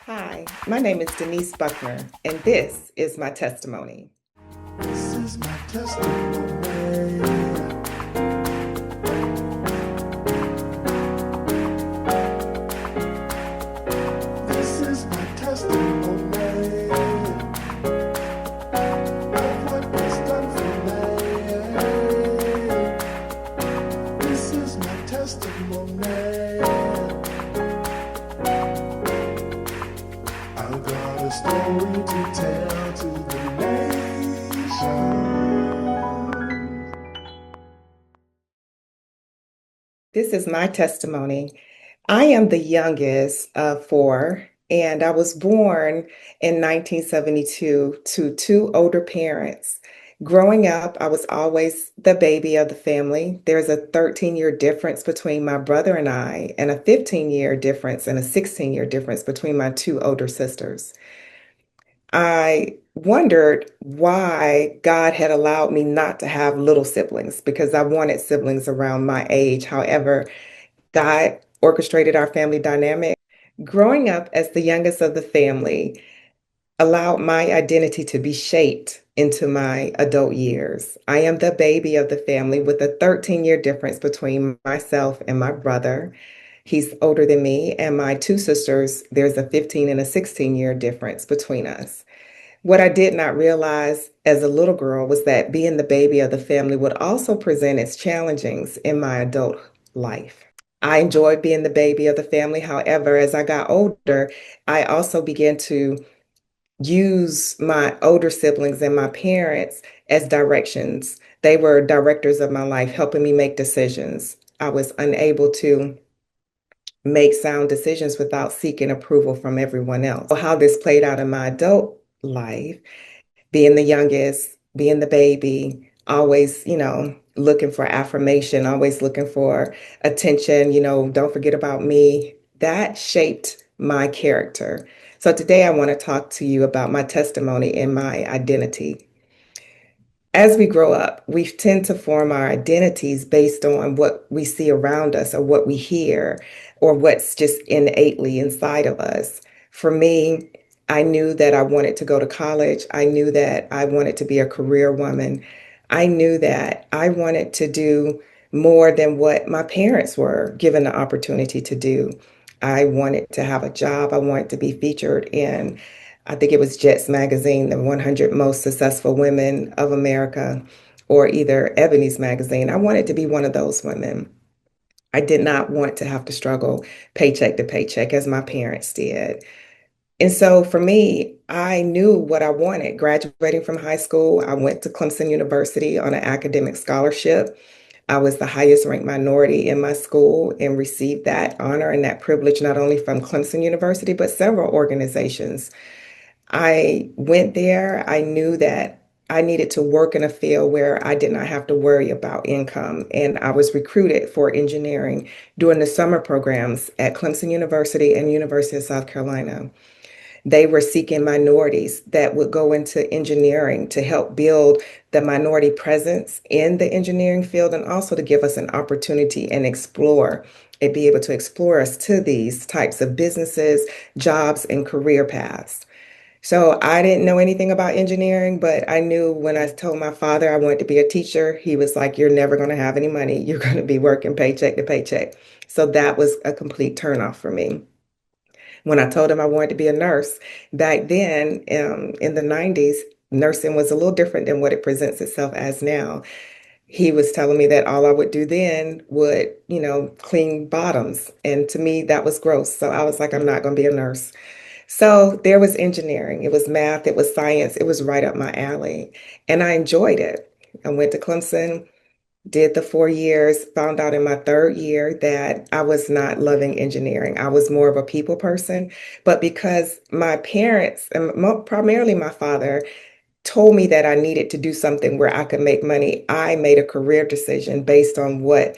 Hi, my name is Denise Buckner, and this is my testimony. This is my testimony. This is my testimony of what was done for me. This is my testimony. I've got a story to tell to the nation. This is my testimony. I am the youngest of four, and I was born in 1972 to two older parents. Growing up, I was always the baby of the family. There's a 13-year difference between my brother and a 15-year difference and a 16-year difference between my two older sisters. I wondered why God had allowed me not to have little siblings because I wanted siblings around my age. However, God orchestrated our family dynamic. Growing up as the youngest of the family allowed my identity to be shaped into my adult years. I am the baby of the family with a 13-year difference between myself and my brother. He's older than me, and my two sisters, there's a 15 and a 16-year difference between us. What I did not realize as a little girl was that being the baby of the family would also present its challenges in my adult life. I enjoyed being the baby of the family. However, as I got older, I also began to use my older siblings and my parents as directions. They were directors of my life, helping me make decisions. I was unable to make sound decisions without seeking approval from everyone else. So how this played out in my adult life, being the youngest, being the baby, always, looking for affirmation, always looking for attention, don't forget about me. That shaped my character. So today I want to talk to you about my testimony and my identity. As we grow up, we tend to form our identities based on what we see around us or what we hear or what's just innately inside of us. For me, I knew that I wanted to go to college. I knew that I wanted to be a career woman. I knew that I wanted to do more than what my parents were given the opportunity to do. I wanted to have a job. I wanted to be featured in, I think it was Jet's magazine, the 100 most successful women of America, or either Ebony's magazine. I wanted to be one of those women. I did not want to have to struggle paycheck to paycheck as my parents did. And so for me, I knew what I wanted. Graduating from high school, I went to Clemson University on an academic scholarship. I was the highest ranked minority in my school and received that honor and that privilege not only from Clemson University, but several organizations. I went there. I knew that I needed to work in a field where I did not have to worry about income. And I was recruited for engineering during the summer programs at Clemson University and University of South Carolina. They were seeking minorities that would go into engineering to help build the minority presence in the engineering field and also to give us an opportunity and explore and be able to explore us to these types of businesses, jobs, and career paths. So I didn't know anything about engineering, but I knew when I told my father I wanted to be a teacher, he was like, "You're never going to have any money. You're going to be working paycheck to paycheck." So that was a complete turnoff for me. When I told him I wanted to be a nurse, back then in the 90s, nursing was a little different than what it presents itself as now. He was telling me that all I would do then would, clean bottoms. And to me, that was gross. So I was like, I'm not going to be a nurse. So there was engineering, it was math, it was science, it was right up my alley. And I enjoyed it. I went to Clemson, did the 4 years, found out in my third year that I was not loving engineering. I was more of a people person. But because my parents, and primarily my father, told me that I needed to do something where I could make money, I made a career decision based on what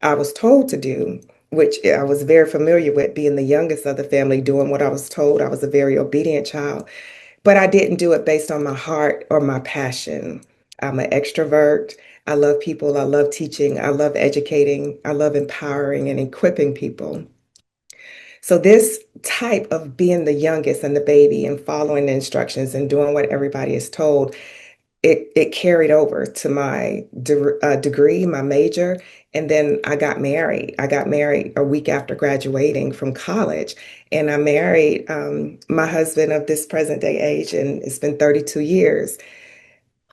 I was told to do, which I was very familiar with being the youngest of the family, doing what I was told. I was a very obedient child, but I didn't do it based on my heart or my passion. I'm an extrovert. I love people. I love teaching. I love educating. I love empowering and equipping people. So this type of being the youngest and the baby and following the instructions and doing what everybody is told, it carried over to my degree, my major, and then I got married. I got married a week after graduating from college, and I married my husband of this present day age, and it's been 32 years.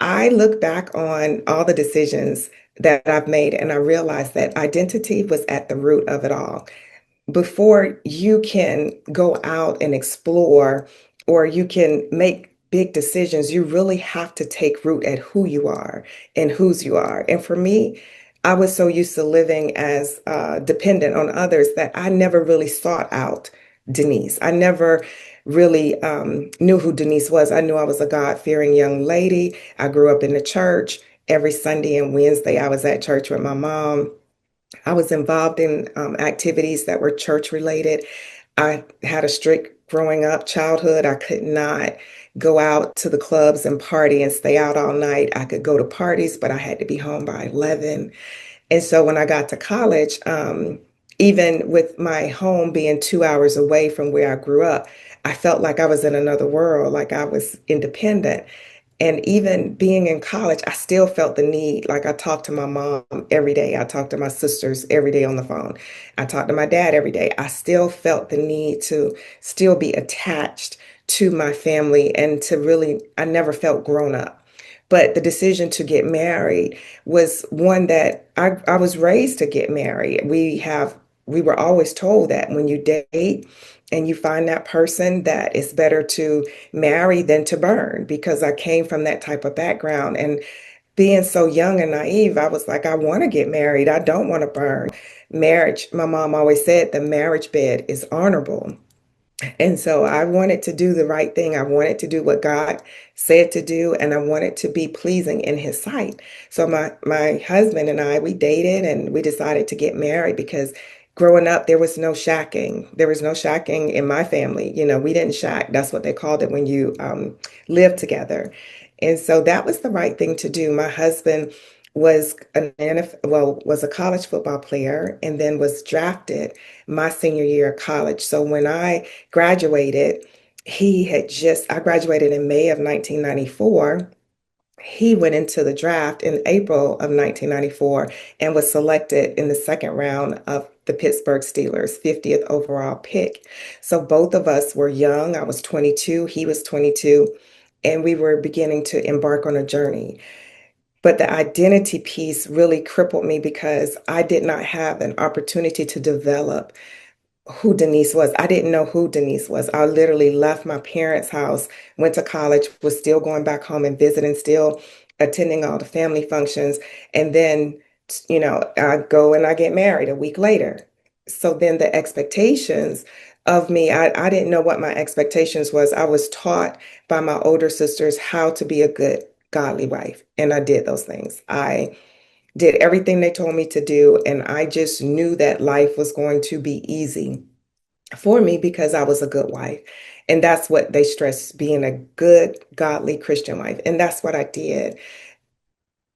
I look back on all the decisions that I've made, and I realized that identity was at the root of it all. Before you can go out and explore or you can make big decisions, you really have to take root at who you are and whose you are. And for me, I was so used to living as dependent on others that I never really sought out Denise. I never really knew who Denise was. I knew I was a God-fearing young lady. I grew up in the church. Every Sunday and Wednesday, I was at church with my mom. I was involved in activities that were church related. I had a strict growing up childhood. I could not go out to the clubs and party and stay out all night. I could go to parties, but I had to be home by 11. And so when I got to college, even with my home being 2 hours away from where I grew up, I felt like I was in another world, like I was independent. And even being in college, I still felt the need. Like I talked to my mom every day. I talked to my sisters every day on the phone. I talked to my dad every day. I still felt the need to still be attached to my family and to really, I never felt grown up. But the decision to get married was one that I was raised to get married. We were always told that when you date and you find that person, that it's better to marry than to burn, because I came from that type of background. And being so young and naive, I was like, I want to get married. I don't want to burn. Marriage, my mom always said, the marriage bed is honorable. And so I wanted to do the right thing. I wanted to do what God said to do, and I wanted to be pleasing in his sight. So my husband and I, we dated and we decided to get married because growing up, there was no shacking. There was no shacking in my family. You know, we didn't shack. That's what they called it when you live together. And so that was the right thing to do. My husband was was a college football player and then was drafted my senior year of college. So when I graduated, I graduated in May of 1994. He went into the draft in April of 1994 and was selected in the second round of the Pittsburgh Steelers, 50th overall pick. So both of us were young. I was 22, he was 22, and we were beginning to embark on a journey. But the identity piece really crippled me because I did not have an opportunity to develop who Denise was. I didn't know who Denise was. I literally left my parents' house, went to college, was still going back home and visiting, still attending all the family functions. And then, I go and I get married a week later. So then the expectations of me, I didn't know what my expectations was. I was taught by my older sisters how to be a good, godly wife. And I did those things. I did everything they told me to do. And I just knew that life was going to be easy for me because I was a good wife. And that's what they stress, being a good, godly Christian wife. And that's what I did.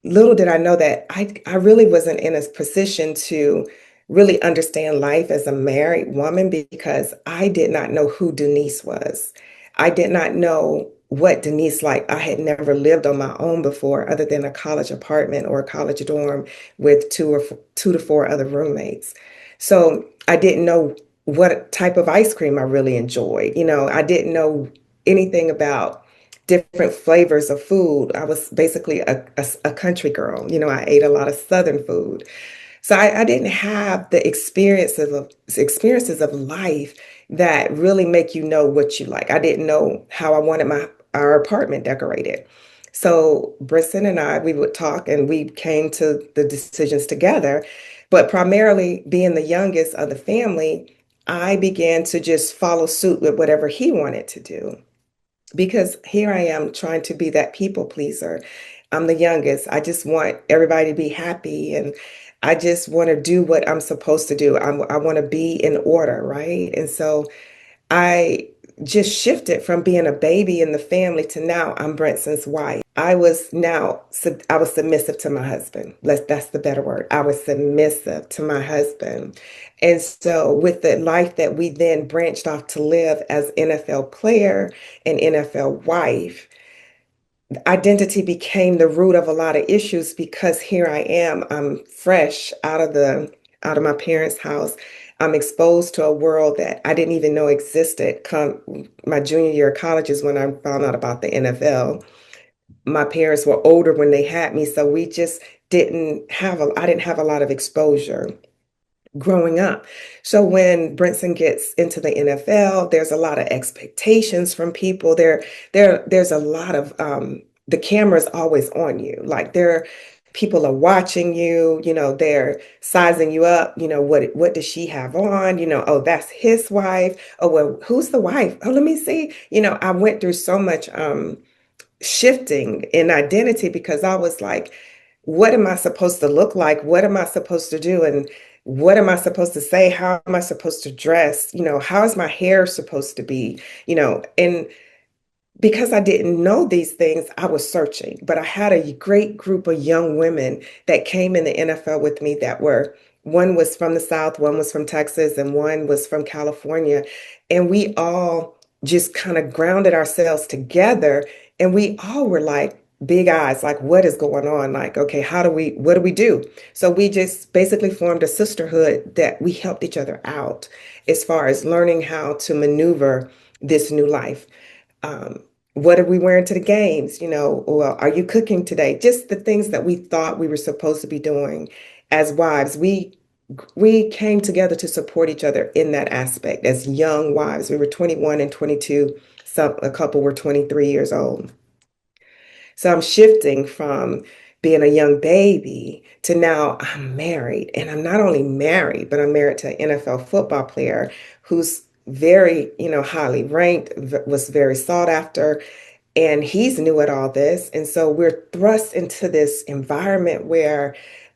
Little did I know that I really wasn't in a position to really understand life as a married woman because I did not know who Denise was. I did not know what Denise like. I had never lived on my own before, other than a college apartment or a college dorm with two to four other roommates. So I didn't know what type of ice cream I really enjoyed. I didn't know anything about different flavors of food. I was basically a country girl. I ate a lot of Southern food. So I didn't have the experiences of life that really make you know what you like. I didn't know how I wanted our apartment decorated. So Brisson and I, we would talk and we came to the decisions together. But primarily being the youngest of the family, I began to just follow suit with whatever he wanted to do because here I am trying to be that people pleaser. I'm the youngest. I just want everybody to be happy and I just want to do what I'm supposed to do. I want to be in order, right? And so I just shifted from being a baby in the family to now I'm Brenson's wife. I was submissive to my husband. That's the better word. I was submissive to my husband. And so with the life that we then branched off to live as NFL player and NFL wife, identity became the root of a lot of issues because here I am, I'm fresh out of my parents' house. I'm exposed to a world that I didn't even know existed. Come my junior year of college is when I found out about the NFL. My parents were older when they had me, so we just I didn't have a lot of exposure growing up. So when Brinson gets into the NFL, there's a lot of expectations from people. There's a lot of the camera's always on you. Like people are watching you, they're sizing you up, what does she have on? Oh, that's his wife. Oh, well, who's the wife? Oh, let me see. I went through so much shifting in identity because I was like, what am I supposed to look like? What am I supposed to do? And what am I supposed to say? How am I supposed to dress? How is my hair supposed to be? And because I didn't know these things, I was searching. But I had a great group of young women that came in the NFL with me one was from the South, one was from Texas, and one was from California. And we all just kind of grounded ourselves together. And we all were like, big eyes, like, what is going on? Like, okay, what do we do? So we just basically formed a sisterhood that we helped each other out as far as learning how to maneuver this new life. um, what are we wearing to the games? Well, are you cooking today? Just the things that we thought we were supposed to be doing as wives. We came together to support each other in that aspect as young wives. We were 21 and 22. A couple were 23 years old. So I'm shifting from being a young baby to now I'm married. And I'm not only married, but I'm married to an NFL football player who's very, highly ranked, was very sought after, and he's new at all this. And so we're thrust into this environment where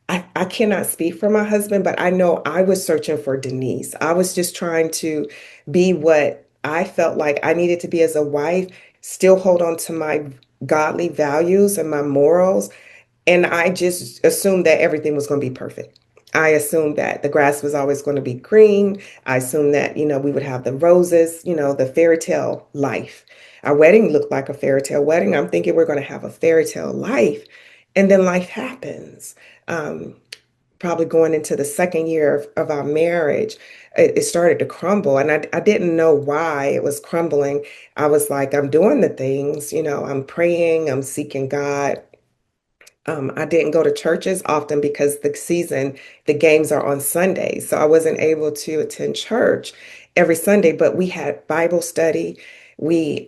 I cannot speak for my husband, but I know I was searching for Denise. I was just trying to be what I felt like I needed to be as a wife, still hold on to my godly values and my morals, and I just assumed that everything was going to be perfect. I assumed that the grass was always going to be green. I assumed that, we would have the roses, the fairy tale life. Our wedding looked like a fairy tale wedding. I'm thinking we're going to have a fairy tale life. And then life happens. Um, Probably going into the second year of our marriage, it started to crumble. And I didn't know why it was crumbling. I was like, I'm doing the things, I'm praying, I'm seeking God. I didn't go to churches often because the games are on Sundays. So I wasn't able to attend church every Sunday, but we had Bible study. We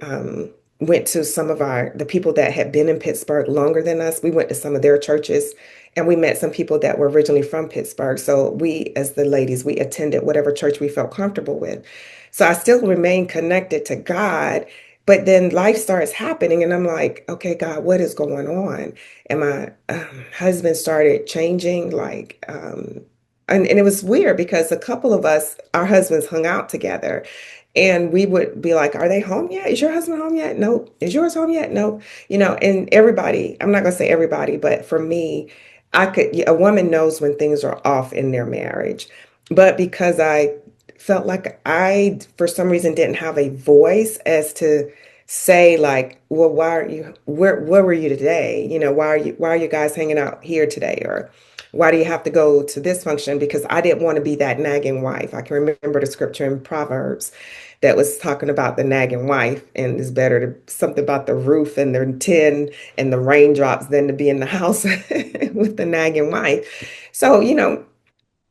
went to the people that had been in Pittsburgh longer than us. We went to some of their churches and we met some people that were originally from Pittsburgh. So we, as the ladies, we attended whatever church we felt comfortable with. So I still remained connected to God. But then life starts happening, and I'm like, okay, God, what is going on? And my husband started changing, and it was weird because a couple of us, our husbands hung out together, and we would be like, are they home yet? Is your husband home yet? Nope. Is yours home yet? Nope. And everybody, I'm not going to say everybody, but for me, a woman knows when things are off in their marriage. But because I felt like for some reason, didn't have a voice as to say like, well, where were you today? Why are you guys hanging out here today? Or why do you have to go to this function? Because I didn't want to be that nagging wife. I can remember the scripture in Proverbs that was talking about the nagging wife, and it's better to something about the roof and the tin and the raindrops than to be in the house with the nagging wife. So,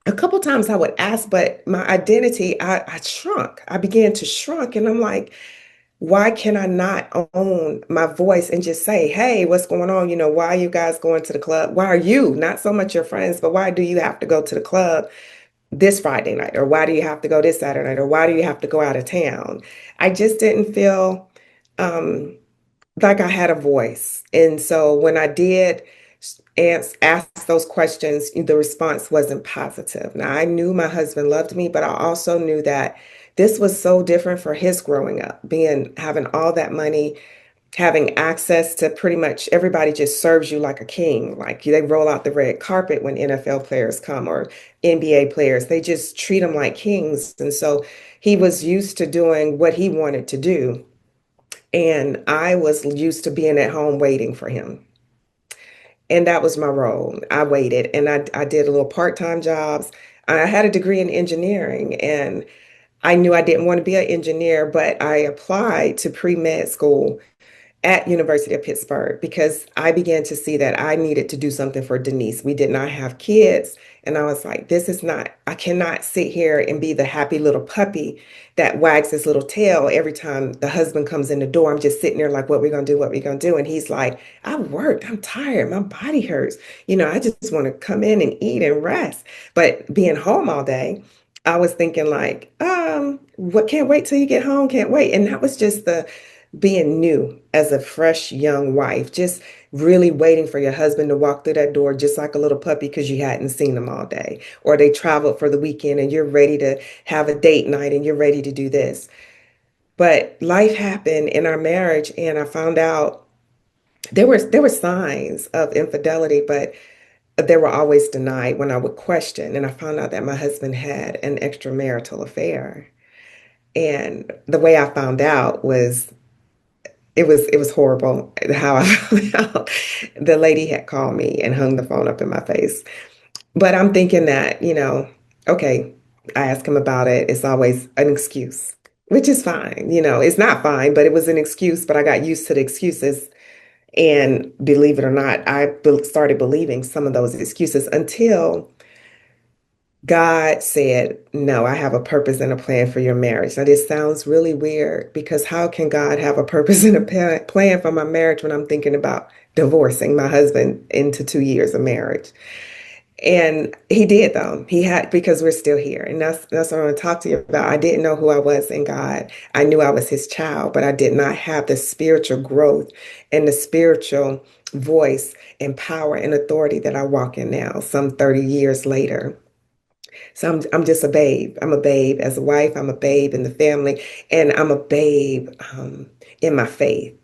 a couple times I would ask, but my identity, I shrunk. I began to shrunk, and I'm like, why can I not own my voice and just say, hey, what's going on? Why are you guys going to the club? Why are you, not so much your friends, but why do you have to go to the club this Friday night? Or why do you have to go this Saturday night? Or why do you have to go out of town? I just didn't feel um, like I had a voice. And so when I did ask those questions, the response wasn't positive. Now, I knew my husband loved me, but I also knew that this was so different for his growing up, having all that money. having access to pretty much everybody just serves you like a king. Like they roll out the red carpet when NFL players come or NBA players. They just treat them like kings. And so he was used to doing what he wanted to do. And I was used to being at home waiting for him. And that was my role. I waited and I did a little part-time jobs. I had a degree in engineering and I knew I didn't want to be an engineer, but I applied to pre-med school at University of Pittsburgh because I began to see that I needed to do something for Denise. We did not have kids. And I was like, this is not, I cannot sit here and be the happy little puppy that wags his little tail every time the husband comes in the door. I'm just sitting there like, what we gonna do? What we gonna do? And he's like, I've worked, I'm tired, my body hurts. I just want to come in and eat and rest. But being home all day, I was thinking like, what can't wait till you get home, can't wait. And that was just the being new as a fresh young wife, just really waiting for your husband to walk through that door just like a little puppy because you hadn't seen them all day, or they traveled for the weekend and you're ready to have a date night and you're ready to do this. But life happened in our marriage, and I found out there were signs of infidelity, but they were always denied when I would question. And I found out that my husband had an extramarital affair. And the way I found out was it was horrible how I found out. The lady had called me and hung the phone up in my face. But I'm thinking that, okay, I ask him about it. It's always an excuse, which is fine. It's not fine, but it was an excuse. But I got used to the excuses. And believe it or not, started believing some of those excuses until God said, no, I have a purpose and a plan for your marriage. Now, this sounds really weird because how can God have a purpose and a plan for my marriage when I'm thinking about divorcing my husband into 2 years of marriage? And he did, though. He had, because we're still here. And that's what I want to talk to you about. I didn't know who I was in God. I knew I was his child, but I did not have the spiritual growth and the spiritual voice and power and authority that I walk in now, some 30 years later. So I'm just a babe. I'm a babe as a wife. I'm a babe in the family, and I'm a babe in my faith.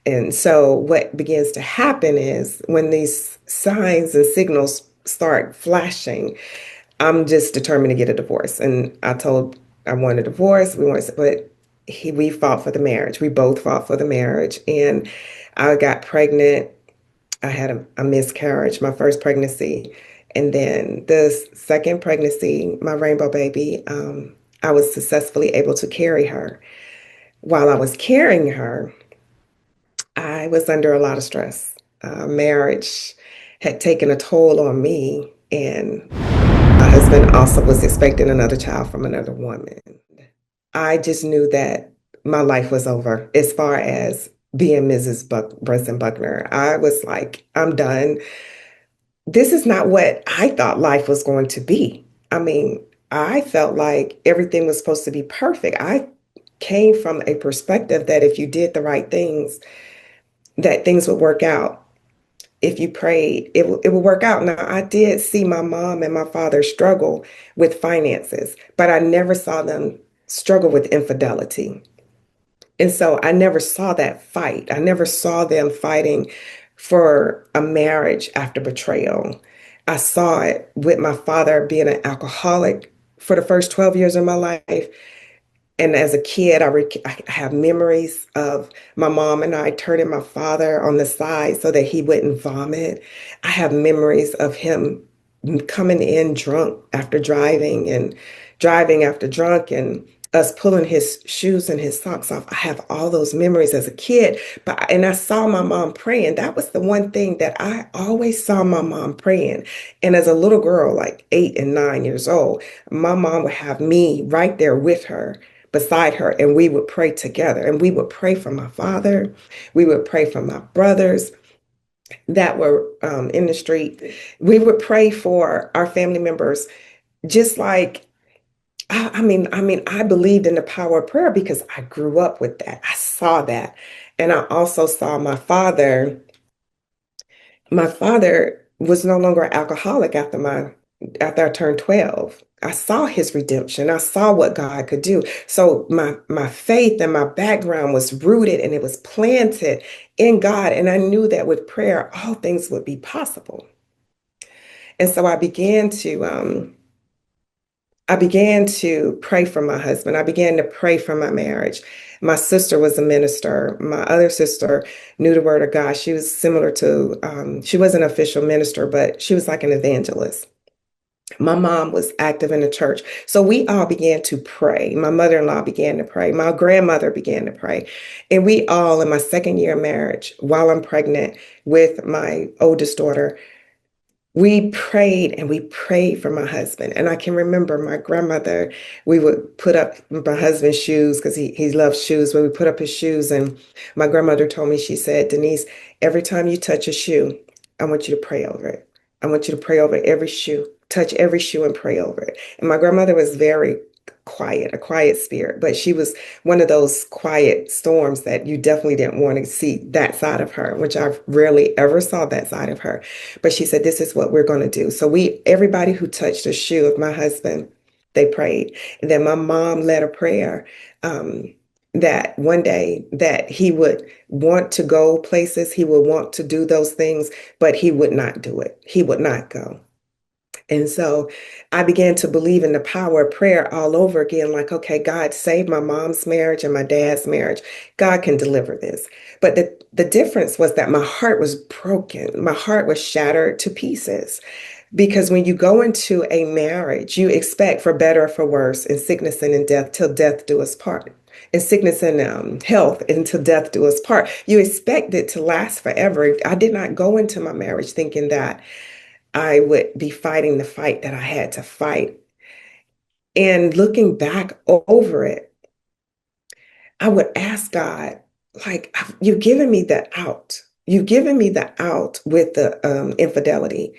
And so what begins to happen is when these signs and signals start flashing, I'm just determined to get a divorce. And I want a divorce. But we fought for the marriage. We both fought for the marriage, and I got pregnant. I had a miscarriage, my first pregnancy. And then the second pregnancy, my rainbow baby, I was successfully able to carry her. While I was carrying her, I was under a lot of stress. Marriage had taken a toll on me, and my husband also was expecting another child from another woman. I just knew that my life was over as far as being Mrs. Brunson Buckner. I was like, I'm done. This is not what I thought life was going to be. I mean, I felt like everything was supposed to be perfect. I came from a perspective that if you did the right things, that things would work out. If you prayed, it would work out. Now, I did see my mom and my father struggle with finances, but I never saw them struggle with infidelity. And so I never saw that fight. I never saw them fighting for a marriage after betrayal. I saw it with my father being an alcoholic for the first 12 years of my life. And as a kid, I have memories of my mom and I turning my father on the side so that he wouldn't vomit. I have memories of him coming in drunk after driving and driving after drunk and us pulling his shoes and his socks off. I have all those memories as a kid, and I saw my mom praying. That was the one thing that I always saw my mom praying. And as a little girl, like 8 and 9 years old, my mom would have me right there with her, beside her, and we would pray together. And we would pray for my father. We would pray for my brothers that were in the street. We would pray for our family members, just like I believed in the power of prayer because I grew up with that. I saw that. And I also saw my father. My father was no longer an alcoholic after my after I turned 12. I saw his redemption. I saw what God could do. So my faith and my background was rooted and it was planted in God. And I knew that with prayer, all things would be possible. And so I began to pray for my husband. I began to pray for my marriage. My sister was a minister. My other sister knew the word of God. She was similar to, she wasn't an official minister, but she was like an evangelist. My mom was active in the church. So we all began to pray. My mother-in-law began to pray. My grandmother began to pray. And we all, in my second year of marriage, while I'm pregnant with my oldest daughter, we prayed and we prayed for my husband. And I can remember my grandmother, we would put up my husband's shoes because he loves shoes. When we put up his shoes, and my grandmother told me, she said, Denise, every time you touch a shoe, I want you to pray over it. I want you to pray over every shoe, touch every shoe and pray over it. And my grandmother was very quiet, a quiet spirit, but she was one of those quiet storms that you definitely didn't want to see that side of her, which I rarely ever saw that side of her. But she said, this is what we're going to do. So everybody who touched a shoe of my husband, they prayed. And then my mom led a prayer that one day that he would want to go places, he would want to do those things, but he would not do it. He would not go. And so I began to believe in the power of prayer all over again. Like, okay, God saved my mom's marriage and my dad's marriage. God can deliver this. But the difference was that my heart was broken. My heart was shattered to pieces. Because when you go into a marriage, you expect for better or for worse, in sickness and in death, till death do us part. In sickness and health, until death do us part. You expect it to last forever. I did not go into my marriage thinking that I would be fighting the fight that I had to fight. And looking back over it, I would ask God, like, you've given me the out. You've given me the out with the infidelity.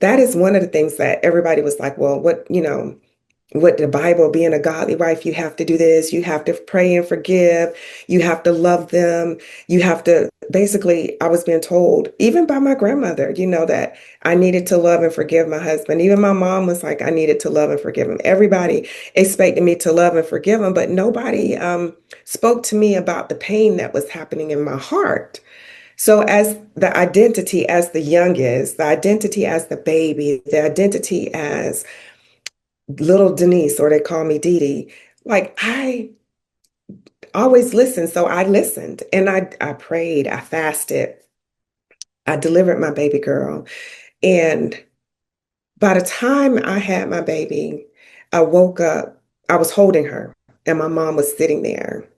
That is one of the things that everybody was like, well, what the Bible, being a godly wife, you have to do this, you have to pray and forgive, you have to love them, you have to basically, I was being told, even by my grandmother, that I needed to love and forgive my husband. Even my mom was like, I needed to love and forgive him. Everybody expected me to love and forgive him, but nobody spoke to me about the pain that was happening in my heart. So, as the identity as the youngest, the identity as the baby, the identity as little Denise, or they call me Dee Dee. Like I always listened. So I listened and I prayed, I fasted, I delivered my baby girl. And by the time I had my baby, I woke up, I was holding her, and my mom was sitting there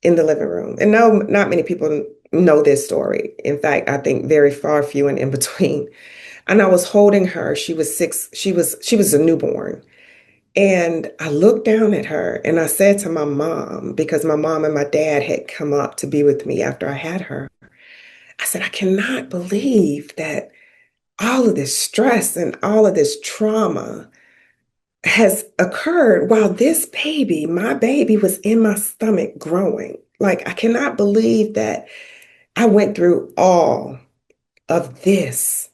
in the living room. And no, not many people know this story. In fact, I think very far few and in between. And I was holding her. She was 6, she was a newborn. And I looked down at her and I said to my mom, because my mom and my dad had come up to be with me after I had her, I said, I cannot believe that all of this stress and all of this trauma has occurred while this baby, my baby, was in my stomach growing. Like, I cannot believe that I went through all of this.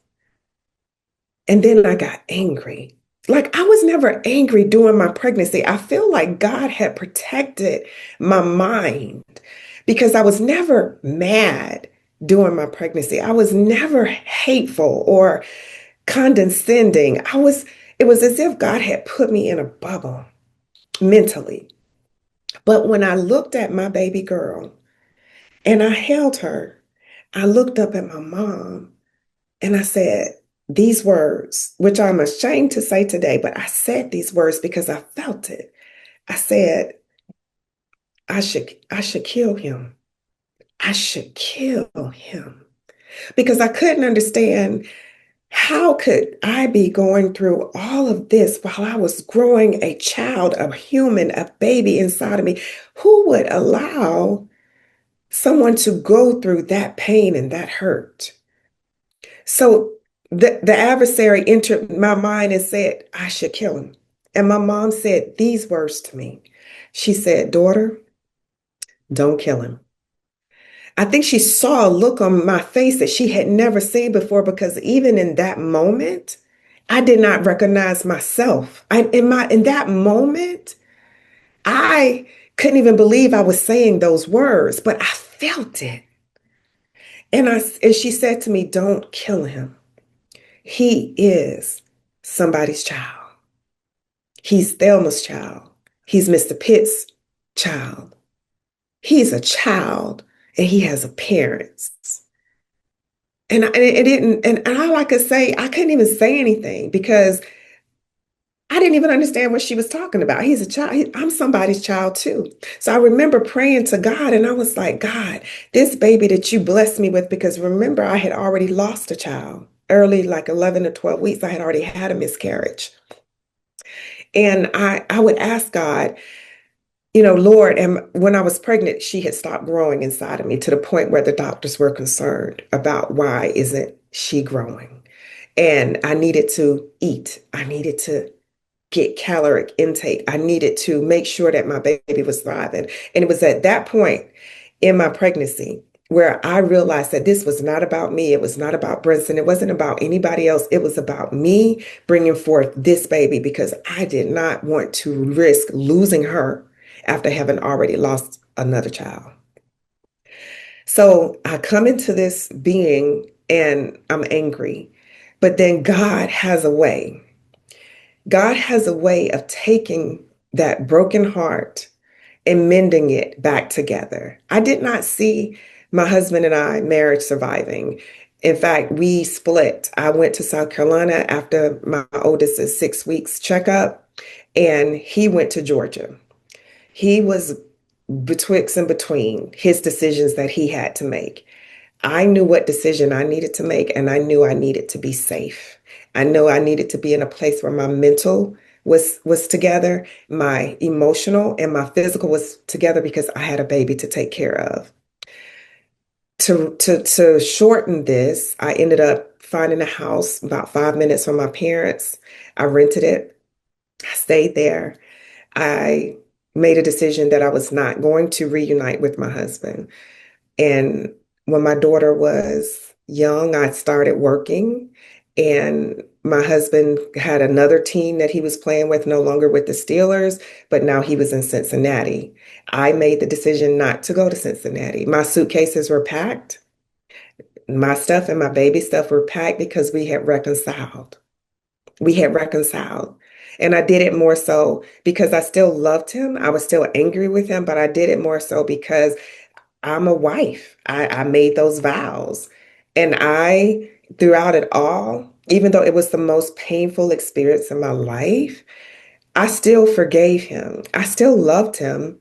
And then I got angry. Like, I was never angry during my pregnancy. I feel like God had protected my mind because I was never mad during my pregnancy. I was never hateful or condescending. It was as if God had put me in a bubble mentally. But when I looked at my baby girl and I held her, I looked up at my mom and I said these words, which I'm ashamed to say today, but I said these words because I felt it. I said, I should kill him. I should kill him. Because I couldn't understand how could I be going through all of this while I was growing a child, a human, a baby inside of me. Who would allow someone to go through that pain and that hurt? So the adversary entered my mind and said, I should kill him. And my mom said these words to me. She said, daughter, don't kill him. I think she saw a look on my face that she had never seen before because even in that moment, I did not recognize myself. In that moment, I couldn't even believe I was saying those words, but I felt it. And she said to me, "Don't kill him. He is somebody's child. He's Thelma's child. He's Mr. Pitt's child. He's a child and he has a parents." And it didn't, and all I could say, I couldn't even say anything because I didn't even understand what she was talking about. He's a child. I'm somebody's child too. So I remember praying to God and I was like, God, this baby that you blessed me with, because remember, I had already lost a child early, like 11 or 12 weeks. I had already had a miscarriage. And I would ask God, Lord, and when I was pregnant, she had stopped growing inside of me to the point where the doctors were concerned about why isn't she growing? And I needed to eat. I needed to get caloric intake. I needed to make sure that my baby was thriving. And it was at that point in my pregnancy where I realized that this was not about me. It was not about Brinson. It wasn't about anybody else. It was about me bringing forth this baby because I did not want to risk losing her after having already lost another child. So I come into this being and I'm angry. But then God has a way. God has a way of taking that broken heart and mending it back together. I did not see my husband and I marriage surviving. In fact, we split. I went to South Carolina after my oldest's 6 weeks checkup, and he went to Georgia. He was betwixt and between his decisions that he had to make. I knew what decision I needed to make, and I knew I needed to be safe. I know I needed to be in a place where my mental was together, my emotional and my physical was together because I had a baby to take care of. To shorten this, I ended up finding a house about 5 minutes from my parents. I rented it. I stayed there. I made a decision that I was not going to reunite with my husband. And when my daughter was young, I started working, and my husband had another team that he was playing with, no longer with the Steelers, but now he was in Cincinnati. I made the decision not to go to Cincinnati. My suitcases were packed. My stuff and my baby stuff were packed because we had reconciled. We had reconciled. And I did it more so because I still loved him. I was still angry with him, but I did it more so because I'm a wife. I made those vows. And throughout it all, even though it was the most painful experience in my life, I still forgave him. I still loved him,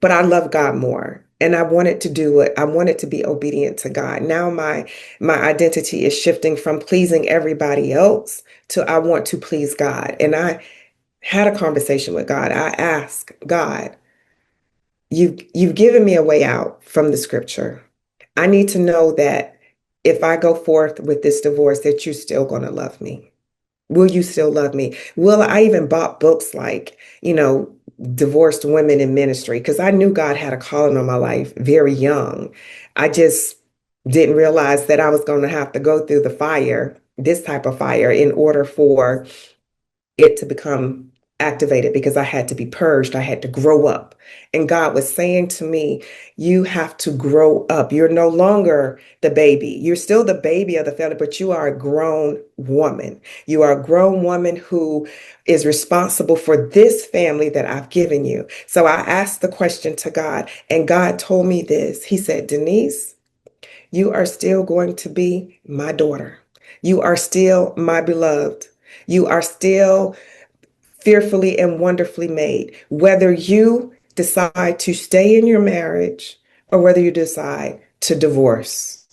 but I love God more. And I wanted to do it. I wanted to be obedient to God. Now my identity is shifting from pleasing everybody else to I want to please God. And I had a conversation with God. I asked God, you've given me a way out from the scripture. I need to know that if I go forth with this divorce, that you're still going to love me. Will you still love me? I even bought books like, divorced women in ministry, because I knew God had a calling on my life very young. I just didn't realize that I was going to have to go through the fire, this type of fire, in order for it to become activated because I had to be purged. I had to grow up. And God was saying to me, you have to grow up. You're no longer the baby. You're still the baby of the family, but you are a grown woman. You are a grown woman who is responsible for this family that I've given you. So I asked the question to God, and God told me this. He said, Denise, you are still going to be my daughter. You are still my beloved. You are still fearfully and wonderfully made. Whether you decide to stay in your marriage or whether you decide to divorce,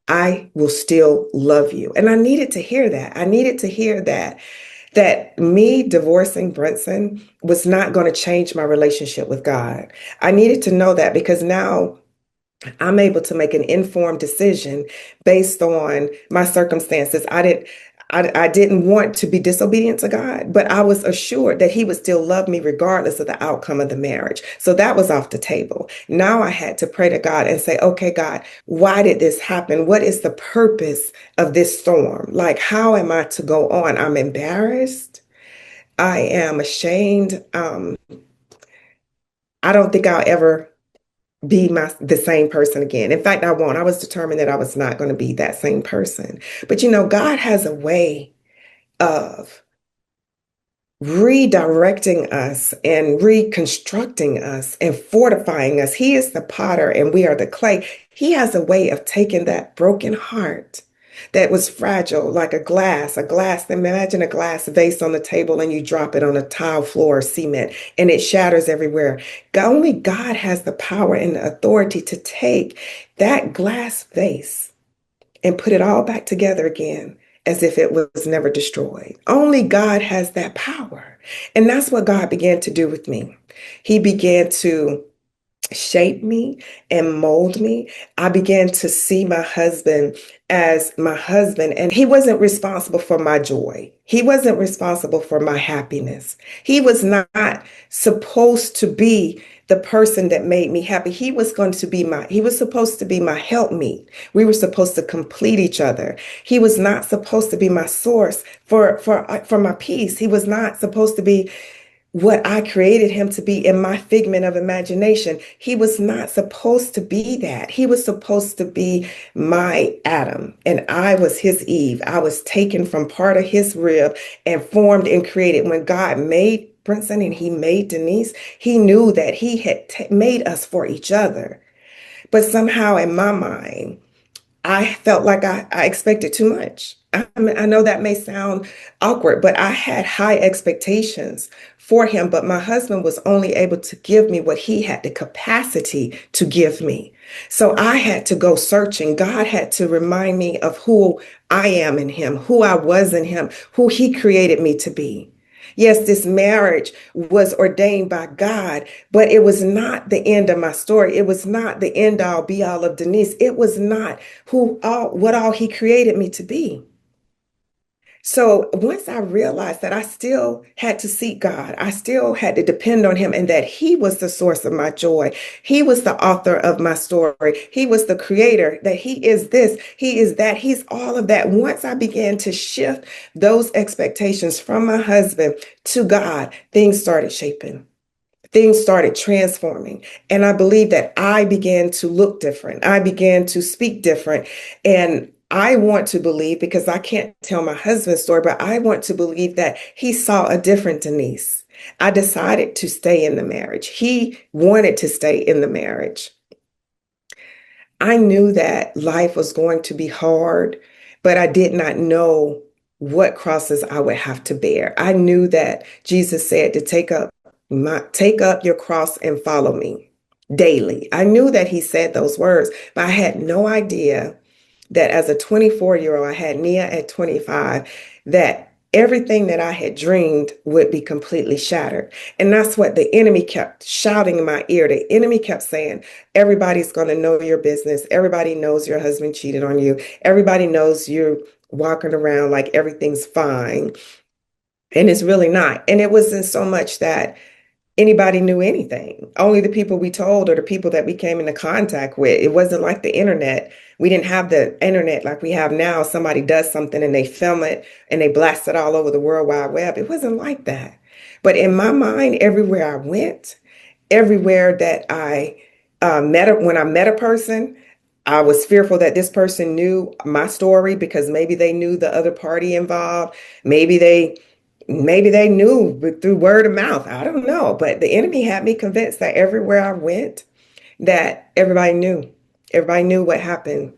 I will still love you. And I needed to hear that. I needed to hear that me divorcing Brinson was not going to change my relationship with God. I needed to know that because now I'm able to make an informed decision based on my circumstances. I didn't want to be disobedient to God, but I was assured that He would still love me regardless of the outcome of the marriage. So that was off the table. Now I had to pray to God and say, okay, God, why did this happen? What is the purpose of this storm? Like, how am I to go on? I'm embarrassed. I am ashamed. I don't think I'll ever be the same person again. In fact, I won't. I was determined that I was not going to be that same person. But God has a way of redirecting us and reconstructing us and fortifying us. He is the potter and we are the clay. He has a way of taking that broken heart that was fragile, like a glass. Imagine a glass vase on the table and you drop it on a tile floor or cement and it shatters everywhere. Only God has the power and the authority to take that glass vase and put it all back together again as if it was never destroyed. Only God has that power. And that's what God began to do with me. He began to shape me and mold me. I began to see my husband as my husband, and he wasn't responsible for my joy. He wasn't responsible for my happiness. He was not supposed to be the person that made me happy. He was supposed to be my helpmeet. We were supposed to complete each other. He was not supposed to be my source for my peace. He was not supposed to be what I created him to be in my figment of imagination. He was not supposed to be that. He was supposed to be my Adam, and I was his Eve. I was taken from part of his rib and formed and created. When God made Brinson and he made Denise, he knew that he had made us for each other. But somehow in my mind, I felt like I expected too much. I know that may sound awkward, but I had high expectations for him. But my husband was only able to give me what he had the capacity to give me. So I had to go searching. God had to remind me of who I am in him, who I was in him, who he created me to be. Yes, this marriage was ordained by God, but it was not the end of my story. It was not the end all be all of Denise. It was not what all he created me to be. So once I realized that I still had to seek God, I still had to depend on him and that he was the source of my joy. He was the author of my story. He was the creator, that he is this, he is that, he's all of that. Once I began to shift those expectations from my husband to God, things started shaping. Things started transforming. And I believe that I began to look different. I began to speak different. And I want to believe, because I can't tell my husband's story, but I want to believe that he saw a different Denise. I decided to stay in the marriage. He wanted to stay in the marriage. I knew that life was going to be hard, but I did not know what crosses I would have to bear. I knew that Jesus said to take up your cross and follow me daily. I knew that he said those words, but I had no idea that as a 24-year-old, I had Nia at 25, that everything that I had dreamed would be completely shattered. And that's what the enemy kept shouting in my ear. The enemy kept saying, everybody's going to know your business. Everybody knows your husband cheated on you. Everybody knows you're walking around like everything's fine. And it's really not. And it wasn't so much that anybody knew anything. Only the people we told or the people that we came into contact with. It wasn't like the internet. We didn't have the internet like we have now. Somebody does something and they film it and they blast it all over the World Wide Web. It wasn't like that. But in my mind, everywhere I went, everywhere that when I met a person, I was fearful that this person knew my story because maybe they knew the other party involved. Maybe they knew through word of mouth. I don't know. But the enemy had me convinced that everywhere I went, that everybody knew. Everybody knew what happened.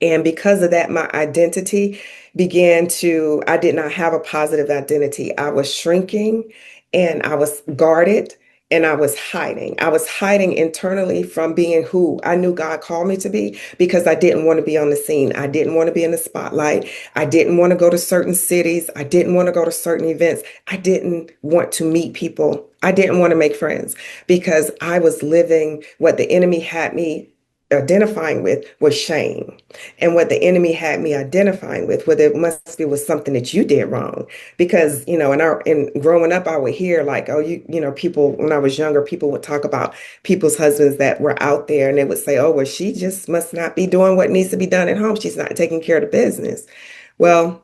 And because of that, my identity I did not have a positive identity. I was shrinking and I was guarded and I was hiding. I was hiding internally from being who I knew God called me to be because I didn't want to be on the scene. I didn't want to be in the spotlight. I didn't want to go to certain cities. I didn't want to go to certain events. I didn't want to meet people. I didn't want to make friends because I was living what the enemy had me identifying with was shame. And what the enemy had me identifying with, whether it must be was something that you did wrong. Because, in growing up, I would hear like, oh, people, when I was younger, people would talk about people's husbands that were out there and they would say, oh, well, she just must not be doing what needs to be done at home. She's not taking care of the business. Well,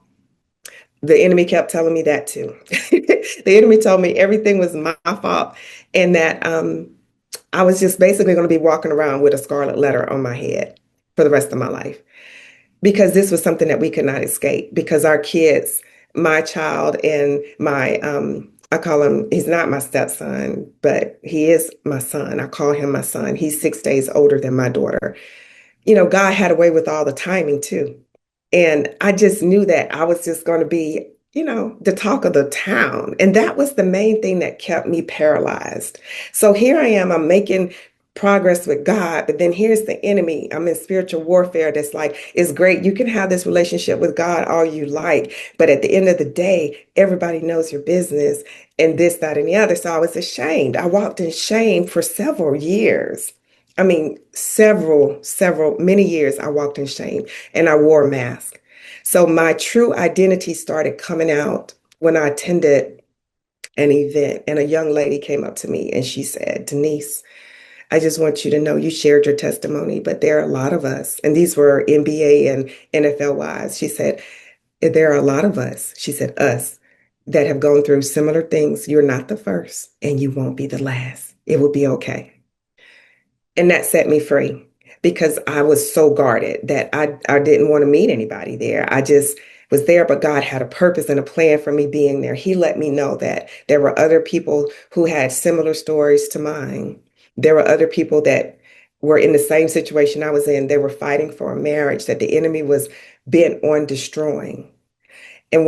the enemy kept telling me that too. The enemy told me everything was my fault and that I was just basically going to be walking around with a scarlet letter on my head for the rest of my life because this was something that we could not escape because our kids, my child and I call him, he's not my stepson, but he is my son. I call him my son. He's 6 days older than my daughter. God had a way with all the timing too. And I just knew that I was just going to be, the talk of the town. And that was the main thing that kept me paralyzed. So here I am, I'm making progress with God, but then here's the enemy. I'm in spiritual warfare that's like, it's great. You can have this relationship with God all you like, but at the end of the day, everybody knows your business and this, that, and the other. So I was ashamed. I walked in shame for several years. I mean, many years I walked in shame and I wore a mask. So my true identity started coming out when I attended an event and a young lady came up to me and she said, Denise, I just want you to know you shared your testimony, but there are a lot of us, and these were NBA and NFL wives. She said, there are a lot of us, she said, us that have gone through similar things. You're not the first and you won't be the last. It will be okay. And that set me free because I was so guarded that I didn't want to meet anybody there. I just was there, but God had a purpose and a plan for me being there. He let me know that there were other people who had similar stories to mine. There were other people that were in the same situation I was in. They were fighting for a marriage that the enemy was bent on destroying. And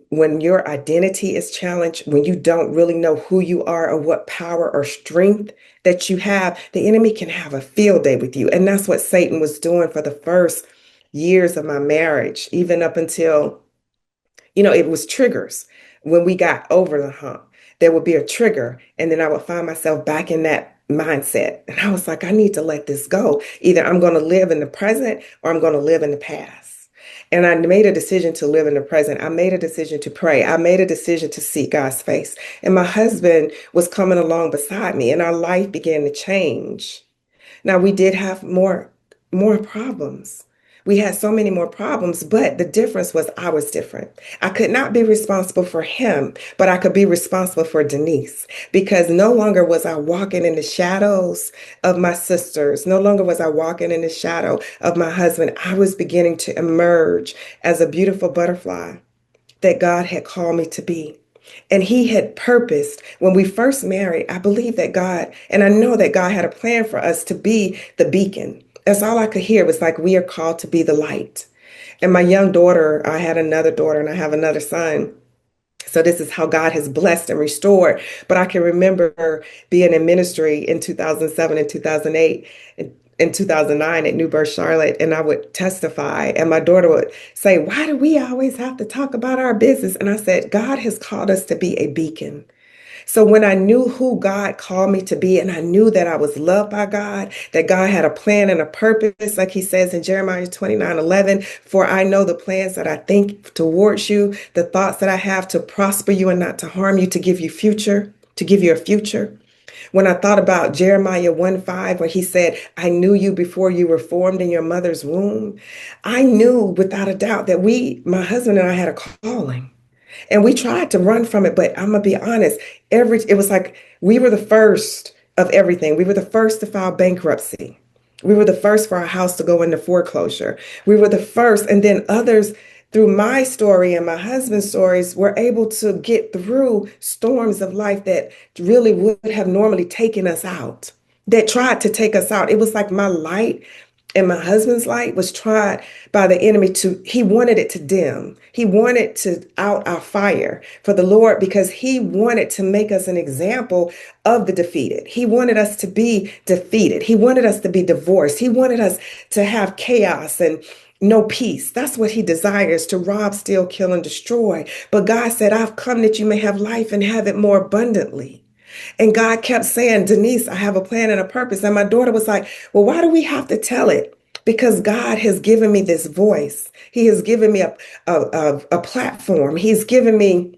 when your identity is challenged, when you don't really know who you are or what power or strength that you have, the enemy can have a field day with you. And that's what Satan was doing for the first years of my marriage, even up until, it was triggers. When we got over the hump, there would be a trigger, and then I would find myself back in that mindset. And I was like, I need to let this go. Either I'm going to live in the present or I'm going to live in the past. And I made a decision to live in the present. I made a decision to pray. I made a decision to seek God's face. And my husband was coming along beside me, and our life began to change. Now we did have more problems. We had so many more problems, but the difference was I was different. I could not be responsible for him, but I could be responsible for Denise because no longer was I walking in the shadows of my sisters. No longer was I walking in the shadow of my husband. I was beginning to emerge as a beautiful butterfly that God had called me to be. And he had purposed when we first married. I believe that God, and I know that God had a plan for us to be the beacon. That's all I could hear was like, we are called to be the light. And my young daughter, I had another daughter and I have another son. So this is how God has blessed and restored. But I can remember being in ministry in 2007 and 2008 and in 2009 at New Birth, Charlotte, and I would testify. And my daughter would say, why do we always have to talk about our business? And I said, God has called us to be a beacon. So when I knew who God called me to be, and I knew that I was loved by God, that God had a plan and a purpose, like he says in Jeremiah 29:11, for I know the plans that I think towards you, the thoughts that I have to prosper you and not to harm you, to give you a future. When I thought about Jeremiah 1:5, where he said, I knew you before you were formed in your mother's womb, I knew without a doubt that my husband and I had a calling. And we tried to run from it, but I'm gonna be honest, it was like we were the first of everything. We were the first to file bankruptcy. We were the first for our house to go into foreclosure. We were the first, and then others through my story and my husband's stories were able to get through storms of life that really would have normally taken us out, that tried to take us out. It was like my light and my husband's light was tried by the enemy he wanted it to dim. He wanted to out our fire for the Lord because he wanted to make us an example of the defeated. He wanted us to be defeated. He wanted us to be divorced. He wanted us to have chaos and no peace. That's what he desires, to rob, steal, kill, and destroy. But God said, I've come that you may have life and have it more abundantly. And God kept saying, Denise, I have a plan and a purpose. And my daughter was like, well, why do we have to tell it? Because God has given me this voice. He has given me a platform. He's given me,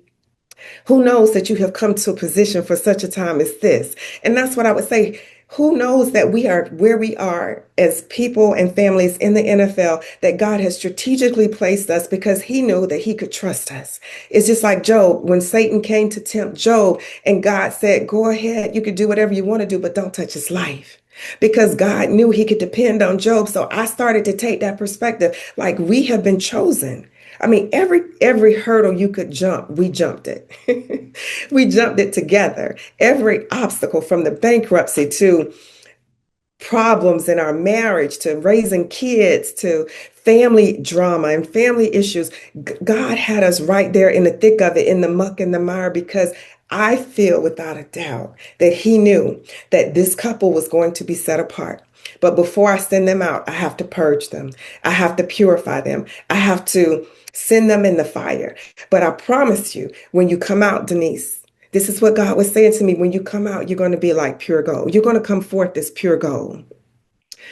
who knows that you have come to a position for such a time as this? And that's what I would say. Who knows that we are where we are as people and families in the NFL, that God has strategically placed us because he knew that he could trust us. It's just like Job, when Satan came to tempt Job and God said, go ahead, you could do whatever you want to do, but don't touch his life. Because God knew he could depend on Job. So I started to take that perspective. Like, we have been chosen. I mean, every hurdle you could jump, we jumped it. We jumped it together. Every obstacle, from the bankruptcy to problems in our marriage to raising kids to family drama and family issues. God had us right there in the thick of it, in the muck and the mire, because I feel without a doubt that he knew that this couple was going to be set apart. But before I send them out, I have to purge them. I have to purify them. I have to send them in the fire. But I promise you, when you come out, Denise, this is what God was saying to me. When you come out, you're going to be like pure gold. You're going to come forth as pure gold.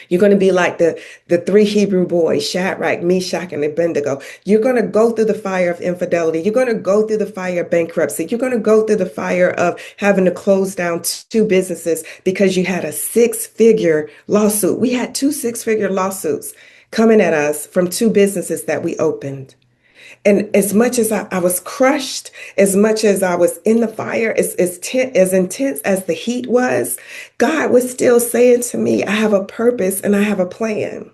You're going to be like the three Hebrew boys, Shadrach, Meshach, and Abednego. You're going to go through the fire of infidelity. You're going to go through the fire of bankruptcy. You're going to go through the fire of having to close down two businesses because you had a six-figure lawsuit. We had two six-figure lawsuits coming at us from two businesses that we opened. And as much as I was crushed, as much as I was in the fire, as intense as the heat was, God was still saying to me, I have a purpose and I have a plan.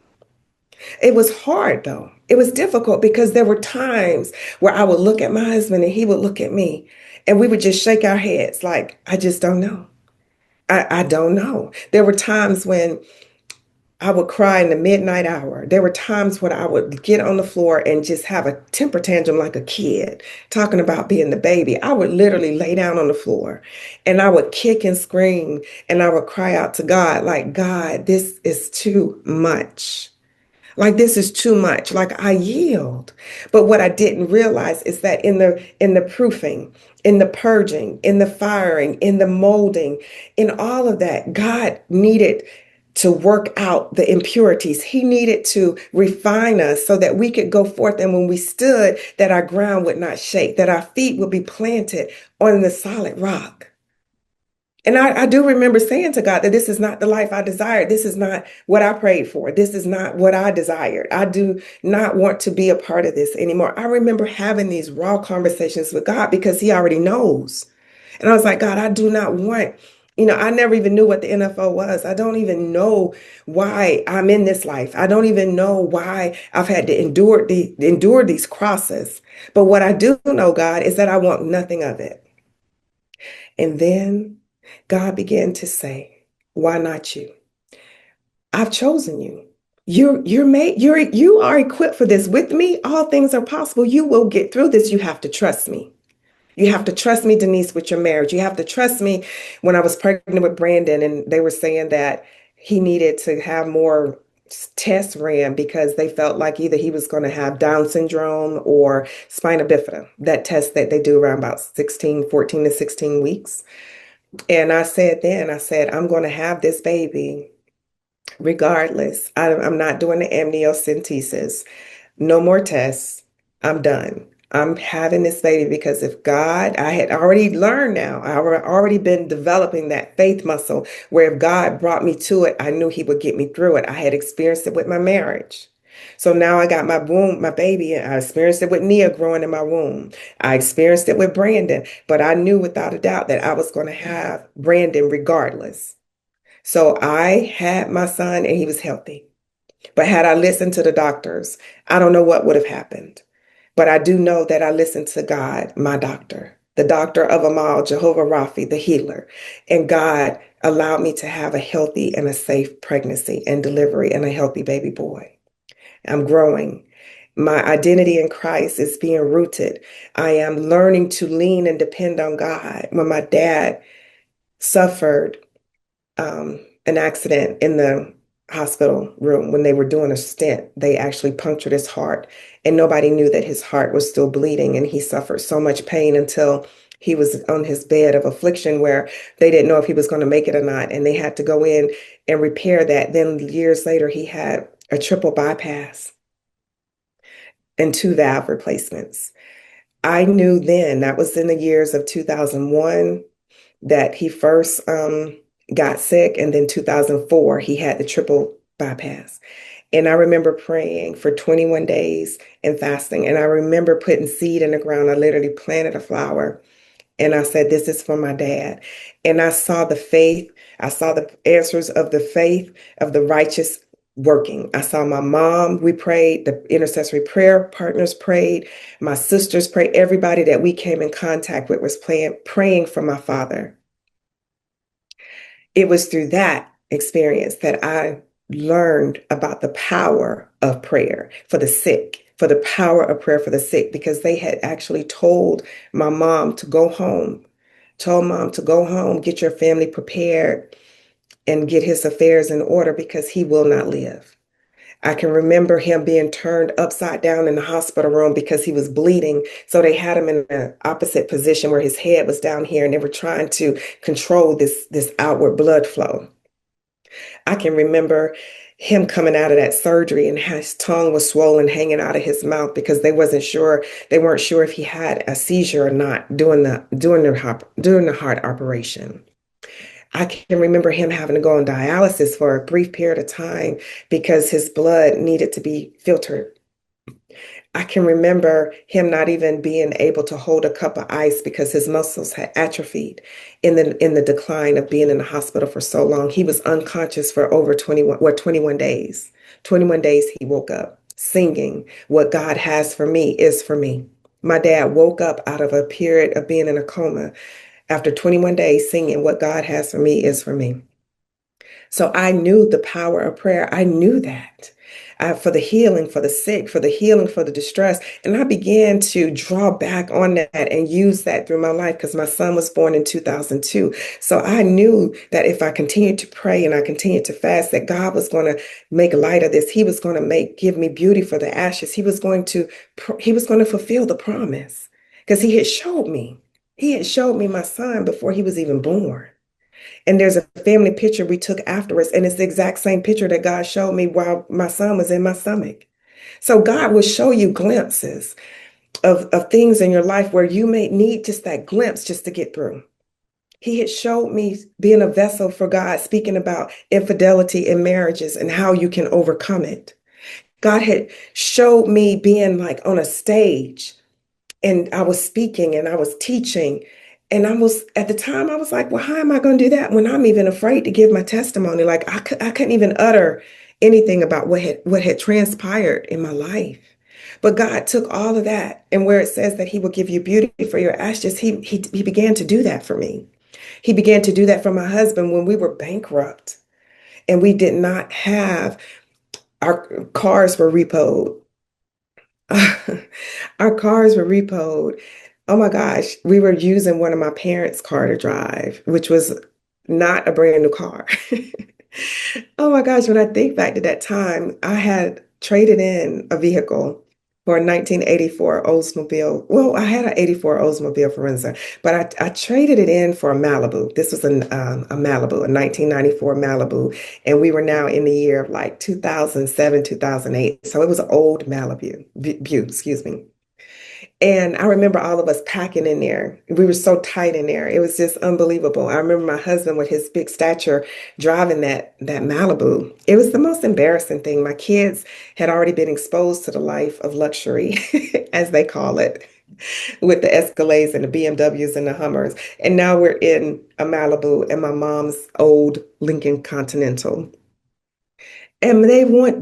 It was hard though. It was difficult because there were times where I would look at my husband and he would look at me and we would just shake our heads like, I just don't know. I don't know. There were times when I would cry in the midnight hour. There were times when I would get on the floor and just have a temper tantrum like a kid, talking about being the baby. I would literally lay down on the floor and I would kick and scream and I would cry out to God, like, God, this is too much. Like, this is too much. Like, I yield. But what I didn't realize is that in the proofing, in the purging, in the firing, in the molding, in all of that, God needed to work out the impurities. He needed to refine us so that we could go forth. And when we stood, that our ground would not shake, that our feet would be planted on the solid rock. And I do remember saying to God that this is not the life I desired. This is not what I prayed for. This is not what I desired. I do not want to be a part of this anymore. I remember having these raw conversations with God because he already knows. And I was like, God, I do not want, I never even knew what the NFL was. I don't even know why I'm in this life. I don't even know why I've had to endure these crosses. But what I do know, God, is that I want nothing of it. And then God began to say, why not you? I've chosen you. You are equipped for this. With me, all things are possible. You will get through this. You have to trust me. You have to trust me, Denise, with your marriage. You have to trust me. When I was pregnant with Brandon and they were saying that he needed to have more tests ran because they felt like either he was going to have Down syndrome or spina bifida, that test that they do around about 14 to 16 weeks. And I said, I'm going to have this baby regardless. I'm not doing the amniocentesis. No more tests. I'm done. I'm having this baby because if God, I had already learned now, I had already been developing that faith muscle where if God brought me to it, I knew he would get me through it. I had experienced it with my marriage. So now I got my womb, my baby, and I experienced it with Nia growing in my womb. I experienced it with Brandon, but I knew without a doubt that I was going to have Brandon regardless. So I had my son and he was healthy. But had I listened to the doctors, I don't know what would have happened. But I do know that I listened to God, my doctor, the doctor of them all, Jehovah Rapha, the healer. And God allowed me to have a healthy and a safe pregnancy and delivery and a healthy baby boy. I'm growing. My identity in Christ is being rooted. I am learning to lean and depend on God. When my dad suffered an accident in the hospital room when they were doing a stent. They actually punctured his heart, and nobody knew that his heart was still bleeding, and he suffered so much pain until He was on his bed of affliction where they didn't know if he was going to make it or not, and they had to go in and repair that. Then years later, he had a triple bypass and two valve replacements. I knew then, that was in the years of 2001, that he first got sick, and then 2004, he had the triple bypass. And I remember praying for 21 days and fasting. And I remember putting seed in the ground. I literally planted a flower and I said, this is for my dad. And I saw the faith, I saw the answers of the faith of the righteous working. I saw my mom, we prayed, the intercessory prayer partners prayed, my sisters prayed, everybody that we came in contact with was praying for my father. It was through that experience that I learned about the power of prayer for the sick, for the power of prayer for the sick, because they had actually told my mom to go home, told mom to go home, get your family prepared and get his affairs in order because he will not live. I can remember him being turned upside down in the hospital room because he was bleeding. So they had him in the opposite position where his head was down here and they were trying to control this outward blood flow. I can remember him coming out of that surgery and his tongue was swollen hanging out of his mouth because they weren't sure if he had a seizure or not during the heart operation. I can remember him having to go on dialysis for a brief period of time because his blood needed to be filtered. I can remember him not even being able to hold a cup of ice because his muscles had atrophied in the decline of being in the hospital for so long. He was unconscious for over 21 days. 21 days he woke up singing, "What God has for me is for me." My dad woke up out of a period of being in a coma after 21 days singing, "What God has for me is for me." So I knew the power of prayer. I knew that for the healing, for the sick, for the healing, for the distress. And I began to draw back on that and use that through my life because my son was born in 2002. So I knew that if I continued to pray and I continued to fast, that God was going to make light of this. He was going to give me beauty for the ashes. He was going to fulfill the promise because he had showed me my son before he was even born. And there's a family picture we took afterwards, and it's the exact same picture that God showed me while my son was in my stomach. So God will show you glimpses of things in your life where you may need just that glimpse just to get through. He had showed me being a vessel for God, speaking about infidelity in marriages and how you can overcome it. God had showed me being like on a stage and I was speaking and I was teaching. And at the time, I was like, well, how am I going to do that when I'm even afraid to give my testimony? Like I couldn't even utter anything about what had transpired in my life. But God took all of that, and where it says that He will give you beauty for your ashes, He began to do that for me. He began to do that for my husband when we were bankrupt and we did not have our cars were repoed. Our cars were repoed. Oh my gosh, we were using one of my parents' car to drive, which was not a brand new car. Oh my gosh, when I think back to that time, I had traded in a vehicle for a 1984 Oldsmobile. Well, I had an 84 Oldsmobile Forenza, but I traded it in for a Malibu. This was a Malibu, a 1994 Malibu, and we were now in the year of like 2007, 2008. So it was an old Malibu, Butte, excuse me. And I remember all of us packing in there. We were so tight in there. It was just unbelievable. I remember my husband with his big stature driving that Malibu. It was the most embarrassing thing. My kids had already been exposed to the life of luxury, as they call it, with the Escalades and the BMWs and the Hummers. And now we're in a Malibu and my mom's old Lincoln Continental. And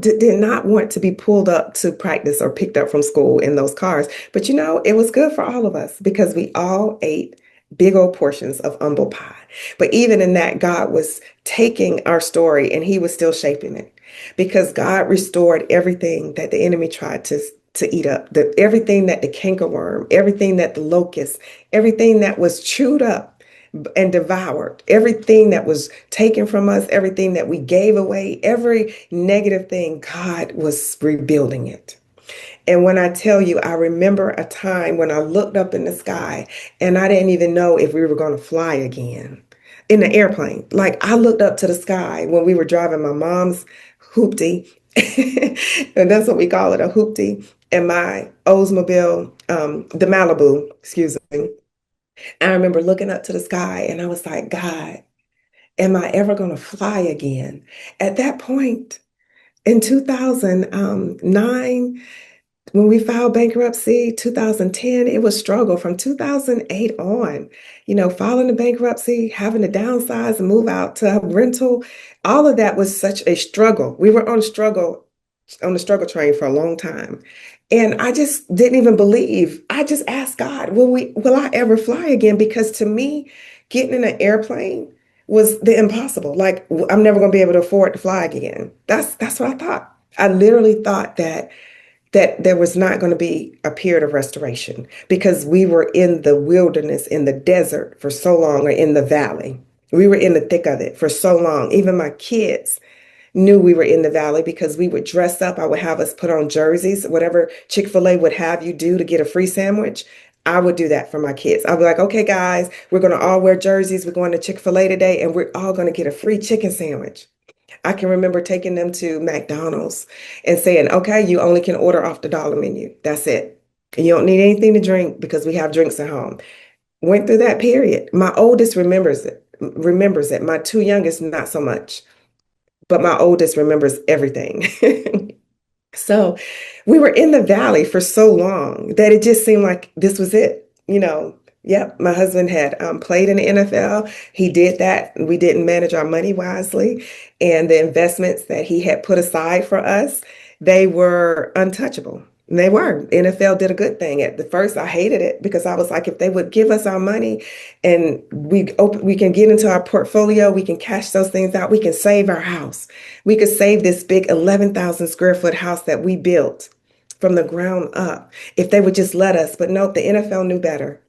did not want to be pulled up to practice or picked up from school in those cars. But it was good for all of us because we all ate big old portions of humble pie. But even in that, God was taking our story and He was still shaping it because God restored everything that the enemy tried to eat up, everything that the cankerworm, everything that the locust, everything that was chewed up and devoured, everything that was taken from us, everything that we gave away, every negative thing, God was rebuilding it. And when I tell you, I remember a time when I looked up in the sky and I didn't even know if we were going to fly again in the airplane. Like I looked up to the sky when we were driving my mom's hoopty, and that's what we call it, a hoopty, and my Oldsmobile, the Malibu, excuse me. I remember looking up to the sky and I was like, God, am I ever going to fly again? At that point in 2009, when we filed bankruptcy, 2010, it was struggle from 2008 on. Filing the bankruptcy, having to downsize and move out to a rental, all of that was such a struggle. We were on the struggle train for a long time. And I just didn't even believe. I just asked God, will I ever fly again? Because to me, getting in an airplane was the impossible. Like I'm never going to be able to afford to fly again. That's what I thought. I literally thought that there was not going to be a period of restoration because we were in the wilderness, in the desert for so long, or in the valley. We were in the thick of it for so long. Even my kids knew we were in the valley because we would dress up. I would have us put on jerseys, whatever Chick-fil-A would have you do to get a free sandwich. I would do that for my kids. I'd be like, okay, guys, we're going to all wear jerseys. We're going to Chick-fil-A today, and we're all going to get a free chicken sandwich. I can remember taking them to McDonald's and saying, okay, you only can order off the dollar menu. That's it. And you don't need anything to drink because we have drinks at home. Went through that period. My oldest remembers it. My two youngest, not so much, but my oldest remembers everything. So we were in the valley for so long that it just seemed like this was it. Yep, my husband had played in the NFL. He did that. We didn't manage our money wisely. And the investments that he had put aside for us, they were untouchable. And they were. NFL did a good thing. At the first, I hated it because I was like, if they would give us our money and we can get into our portfolio, we can cash those things out, we can save our house. We could save this big 11,000 square foot house that we built from the ground up if they would just let us. But no, the NFL knew better.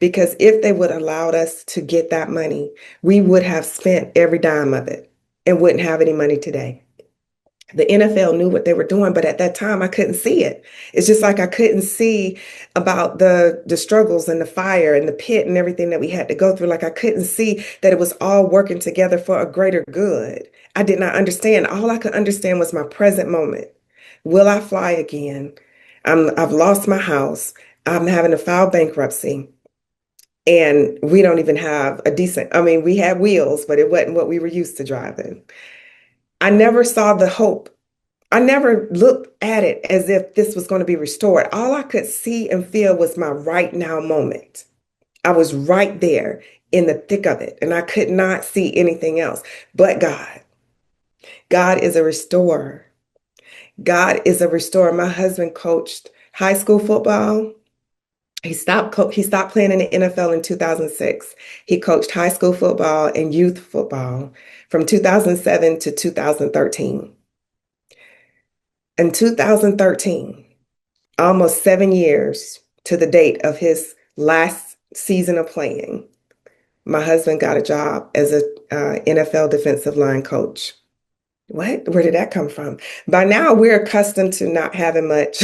Because if they would allowed us to get that money, we would have spent every dime of it and wouldn't have any money today. The NFL knew what they were doing, but at that time I couldn't see it. It's just like I couldn't see about the struggles and the fire and the pit and everything that we had to go through. Like I couldn't see that it was all working together for a greater good. I did not understand. All I could understand was my present moment. Will I fly again? I've lost my house. I'm having to file bankruptcy. And we don't even have a decent, I mean, we had wheels, but it wasn't what we were used to driving. I never saw the hope. I never looked at it as if this was going to be restored. All I could see and feel was my right now moment. I was right there in the thick of it, and I could not see anything else but God. God is a restorer. God is a restorer. My husband coached high school football. He stopped playing in the NFL in 2006. He coached high school football and youth football from 2007 to 2013. In 2013, almost 7 years to the date of his last season of playing, my husband got a job as a NFL defensive line coach. What? Where did that come from? By now, we're accustomed to not having much.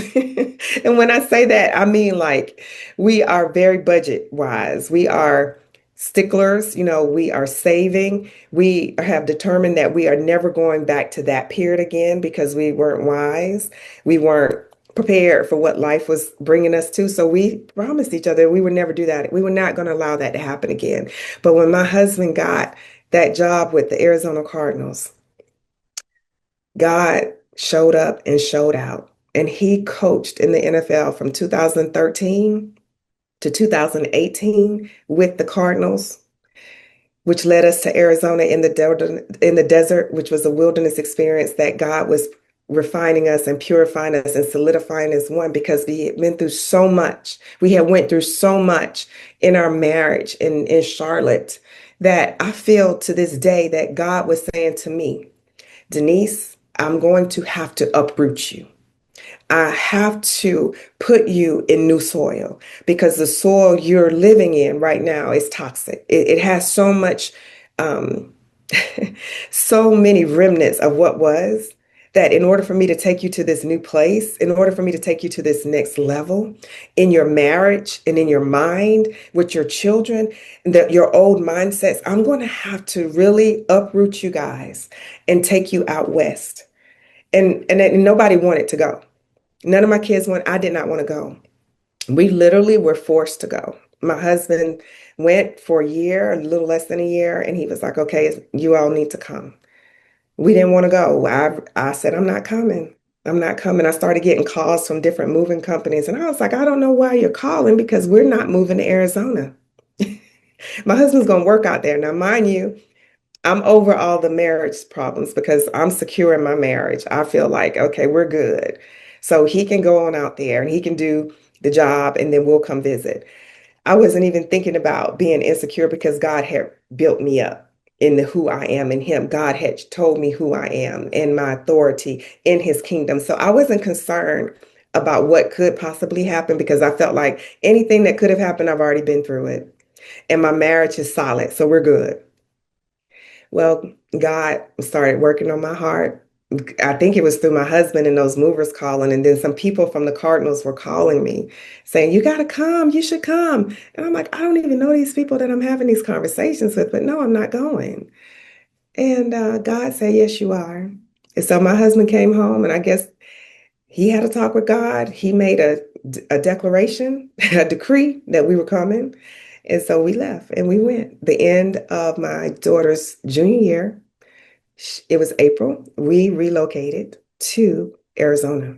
And when I say that, I mean like we are very budget wise. We are sticklers, we are saving. We have determined that we are never going back to that period again because we weren't wise. We weren't prepared for what life was bringing us to. So we promised each other we would never do that. We were not going to allow that to happen again. But when my husband got that job with the Arizona Cardinals, God showed up and showed out. And he coached in the NFL from 2013 to 2018 with the Cardinals, which led us to Arizona in the desert, which was a wilderness experience that God was refining us and purifying us and solidifying as one because we had been through so much. We had went through so much in our marriage in Charlotte that I feel to this day that God was saying to me, Denise, I'm going to have to uproot you. I have to put you in new soil because the soil you're living in right now is toxic. It has so much, um, so many remnants of what was. that in order for me to take you to this new place, in order for me to take you to this next level in your marriage and in your mind with your children, that your old mindsets, I'm going to have to really uproot you guys and take you out west. And nobody wanted to go. None of my kids went. I did not want to go. We literally were forced to go. My husband went for a year, a little less than a year, and he was like, okay, you all need to come. We didn't want to go. I said, I'm not coming. I'm not coming. I started getting calls from different moving companies, and I was like, I don't know why you're calling because we're not moving to Arizona. My husband's going to work out there. Now, mind you, I'm over all the marriage problems because I'm secure in my marriage. I feel like, okay, we're good. So he can go on out there and he can do the job and then we'll come visit. I wasn't even thinking about being insecure because God had built me up in who I am in Him. God had told me who I am and my authority in His kingdom. So I wasn't concerned about what could possibly happen because I felt like anything that could have happened, I've already been through it. And my marriage is solid, so we're good. Well, God started working on my heart. I think it was through my husband and those movers calling, and then some people from the Cardinals were calling me saying, you got to come, you should come. And I'm like, I don't even know these people that I'm having these conversations with, but no, I'm not going. And God said, yes, you are. And so my husband came home, and I guess he had a talk with God. He made a declaration, a decree that we were coming. And so we left and we went. The end of my daughter's junior year, it was April. We relocated to Arizona.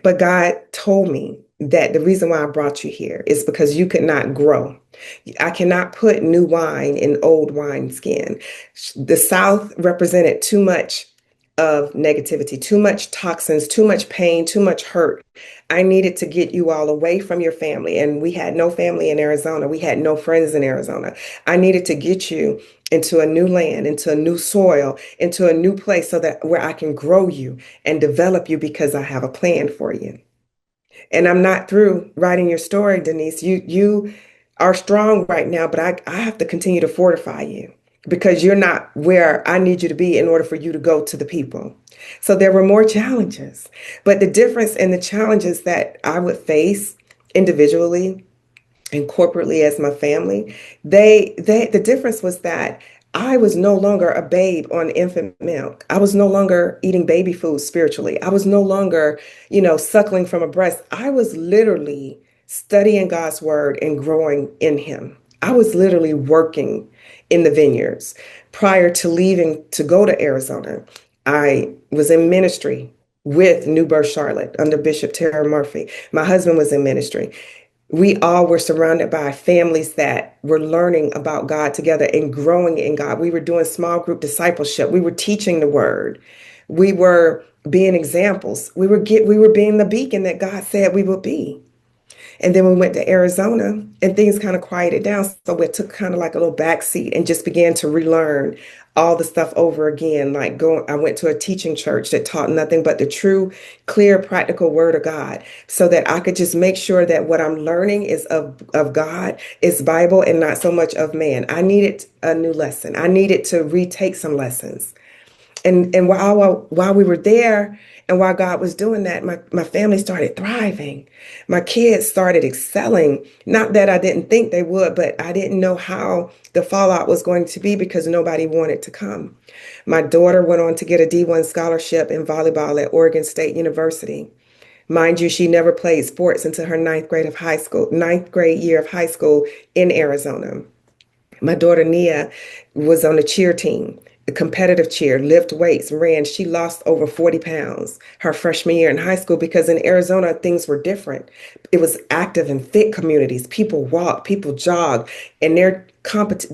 But God told me that the reason why I brought you here is because you could not grow. I cannot put new wine in old wineskin. The South represented too much of negativity, too much toxins, too much pain, too much hurt. I needed to get you all away from your family. And we had no family in Arizona. We had no friends in Arizona. I needed to get you into a new land, into a new soil, into a new place so that where I can grow you and develop you because I have a plan for you. And I'm not through writing your story, Denise. You are strong right now, but I have to continue to fortify you because you're not where I need you to be in order for you to go to the people. So there were more challenges. But the difference in the challenges that I would face individually and corporately as my family, the difference was that I was no longer a babe on infant milk. I was no longer eating baby food spiritually. I was no longer, suckling from a breast. I was literally studying God's word and growing in Him. I was literally working in the vineyards. Prior to leaving to go to Arizona, I was in ministry with New Birth Charlotte under Bishop Tara Murphy. My husband was in ministry. We all were surrounded by families that were learning about God together and growing in God. We were doing small group discipleship. We were teaching the word. We were being examples. We were being the beacon that God said we would be. And then we went to Arizona and things kind of quieted down. So we took kind of like a little back seat and just began to relearn all the stuff over again. I went to a teaching church that taught nothing but the true, clear, practical word of God so that I could just make sure that what I'm learning is of God, is Bible and not so much of man. I needed a new lesson. I needed to retake some lessons. And while we were there and while God was doing that, my family started thriving. My kids started excelling. Not that I didn't think they would, but I didn't know how the fallout was going to be because nobody wanted to come. My daughter went on to get a D1 scholarship in volleyball at Oregon State University. Mind you, she never played sports until her ninth grade year of high school in Arizona. My daughter Nia was on the cheer team, the competitive cheer, lift weights, ran. She lost over 40 pounds her freshman year in high school because in Arizona, things were different. It was active and fit communities. People walked, people jogged, and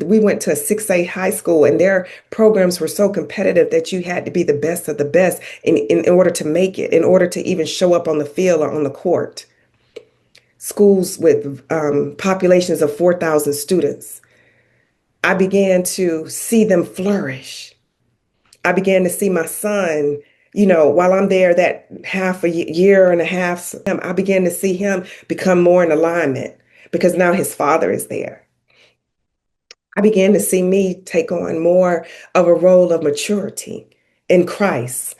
we went to a 6A high school and their programs were so competitive that you had to be the best of the best in order to make it, in order to even show up on the field or on the court. Schools with populations of 4,000 students. I began to see them flourish. I began to see my son, while I'm there that half a year and a half, I began to see him become more in alignment because now his father is there. I began to see me take on more of a role of maturity in Christ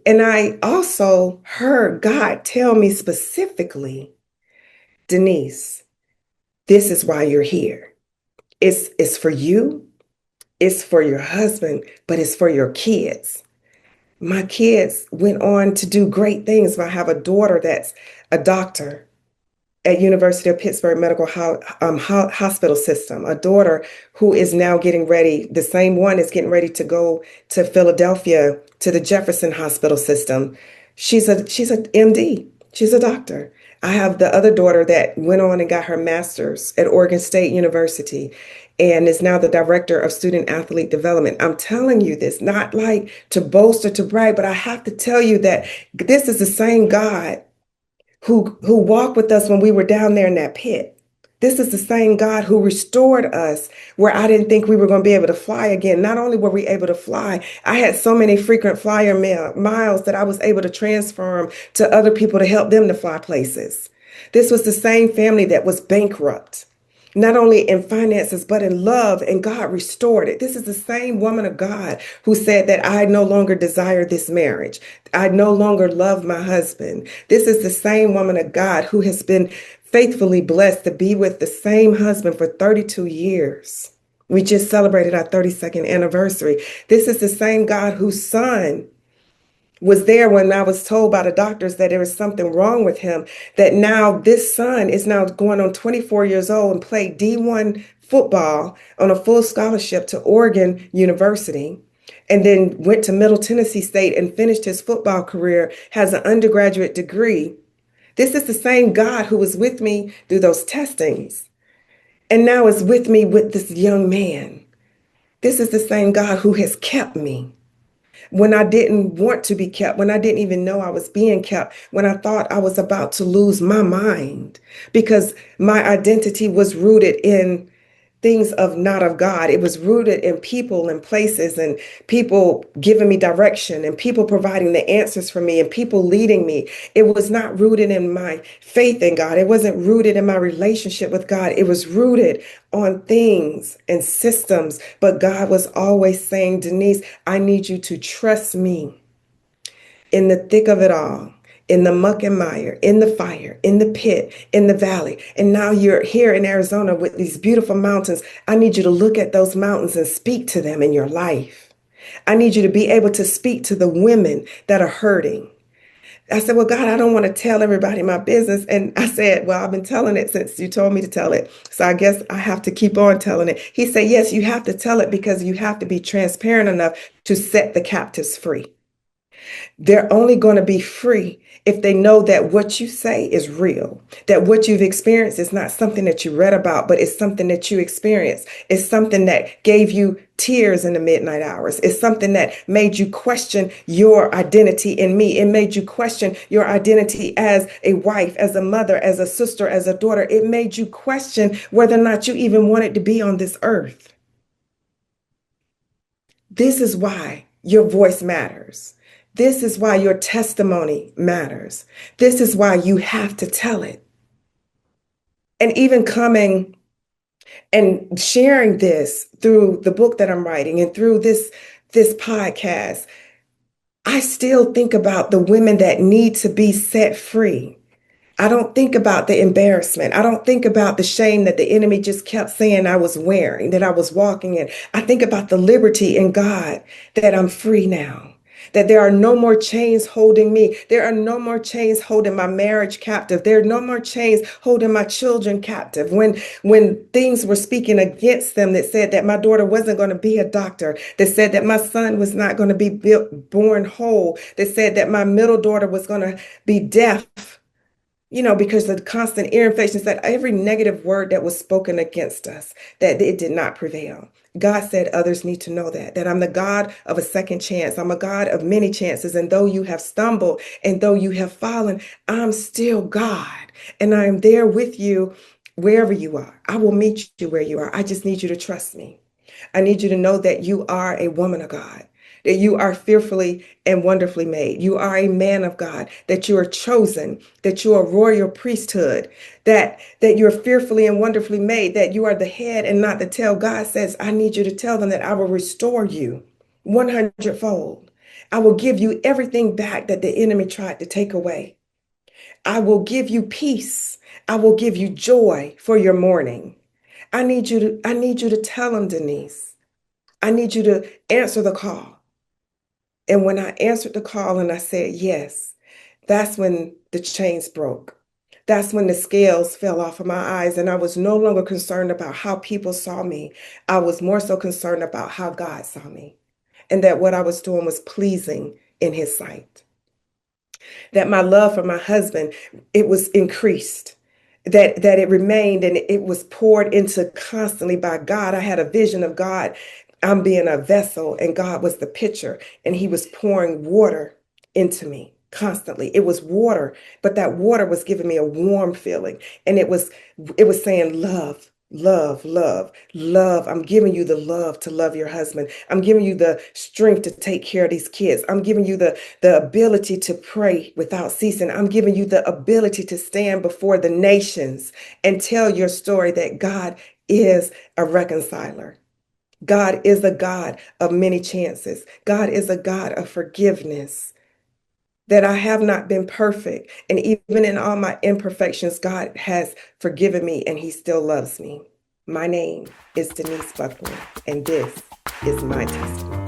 And I also heard God tell me specifically, Denise, this is why you're here. It's for you, it's for your husband, but it's for your kids. My kids went on to do great things. I have a daughter that's a doctor at University of Pittsburgh Hospital System, a daughter who is now getting ready, the same one is getting ready to go to Philadelphia to the Jefferson Hospital System. She's a MD. She's a doctor. I have the other daughter that went on and got her master's at Oregon State University and is now the director of student athlete development. I'm telling you this, not like to boast or to brag, but I have to tell you that this is the same God who walked with us when we were down there in that pit. This is the same God who restored us where I didn't think we were going to be able to fly again. Not only were we able to fly, I had so many frequent flyer miles that I was able to transfer them to other people to help them to fly places. This was the same family that was bankrupt, not only in finances, but in love, and God restored it. This is the same woman of God who said that I no longer desire this marriage. I no longer love my husband. This is the same woman of God who has been faithfully blessed to be with the same husband for 32 years. We just celebrated our 32nd anniversary. This is the same God whose son was there when I was told by the doctors that there was something wrong with him, that now this son is now going on 24 years old and played D1 football on a full scholarship to Oregon University, and then went to Middle Tennessee State and finished his football career, has an undergraduate degree. This is the same God who was with me through those testings and now is with me with this young man. This is the same God who has kept me when I didn't want to be kept, when I didn't even know I was being kept, when I thought I was about to lose my mind because my identity was rooted in things of not of God. It was rooted in people and places and people giving me direction and people providing the answers for me and people leading me. It was not rooted in my faith in God. It wasn't rooted in my relationship with God. It was rooted on things and systems. But God was always saying, Denise, I need you to trust me in the thick of it all, in the muck and mire, in the fire, in the pit, in the valley. And now you're here in Arizona with these beautiful mountains. I need you to look at those mountains and speak to them in your life. I need you to be able to speak to the women that are hurting. I said, well, God, I don't want to tell everybody my business. And I said, well, I've been telling it since you told me to tell it. So I guess I have to keep on telling it. He said, yes, you have to tell it because you have to be transparent enough to set the captives free. They're only going to be free if they know that what you say is real, that what you've experienced is not something that you read about, but it's something that you experienced. It's something that gave you tears in the midnight hours. It's something that made you question your identity in me. It made you question your identity as a wife, as a mother, as a sister, as a daughter. It made you question whether or not you even wanted to be on this earth. This is why your voice matters. This is why your testimony matters. This is why you have to tell it. And even coming and sharing this through the book that I'm writing and through this podcast, I still think about the women that need to be set free. I don't think about the embarrassment. I don't think about the shame that the enemy just kept saying I was wearing, that I was walking in. I think about the liberty in God that I'm free now, that there are no more chains holding me. There are no more chains holding my marriage captive. There are no more chains holding my children captive. When things were speaking against them that said that my daughter wasn't going to be a doctor, that said that my son was not going to be born whole, that said that my middle daughter was going to be deaf, because of the constant ear infections, that every negative word that was spoken against us, that it did not prevail. God said others need to know that I'm the God of a second chance. I'm a God of many chances. And though you have stumbled and though you have fallen, I'm still God. And I am there with you wherever you are. I will meet you where you are. I just need you to trust me. I need you to know that you are a woman of God, that you are fearfully and wonderfully made. You are a man of God, that you are chosen, that you are royal priesthood, that you're fearfully and wonderfully made, that you are the head and not the tail. God says, I need you to tell them that I will restore you 100-fold. I will give you everything back that the enemy tried to take away. I will give you peace. I will give you joy for your mourning. I need you to tell him, Denise. I need you to answer the call. And when I answered the call and I said yes, that's when the chains broke. That's when the scales fell off of my eyes, and I was no longer concerned about how people saw me. I was more so concerned about how God saw me, and that what I was doing was pleasing in his sight. That my love for my husband, it was increased, that it remained and it was poured into constantly by God. I had a vision of God. I'm being a vessel and God was the pitcher, and he was pouring water into me constantly. It was water, but that water was giving me a warm feeling, and it was saying love, love, love, love. I'm giving you the love to love your husband. I'm giving you the strength to take care of these kids. I'm giving you the ability to pray without ceasing. I'm giving you the ability to stand before the nations and tell your story that God is a reconciler. God is a God of many chances. God is a God of forgiveness. That I have not been perfect. And even in all my imperfections, God has forgiven me and he still loves me. My name is Denise Buckner, and this is my testimony.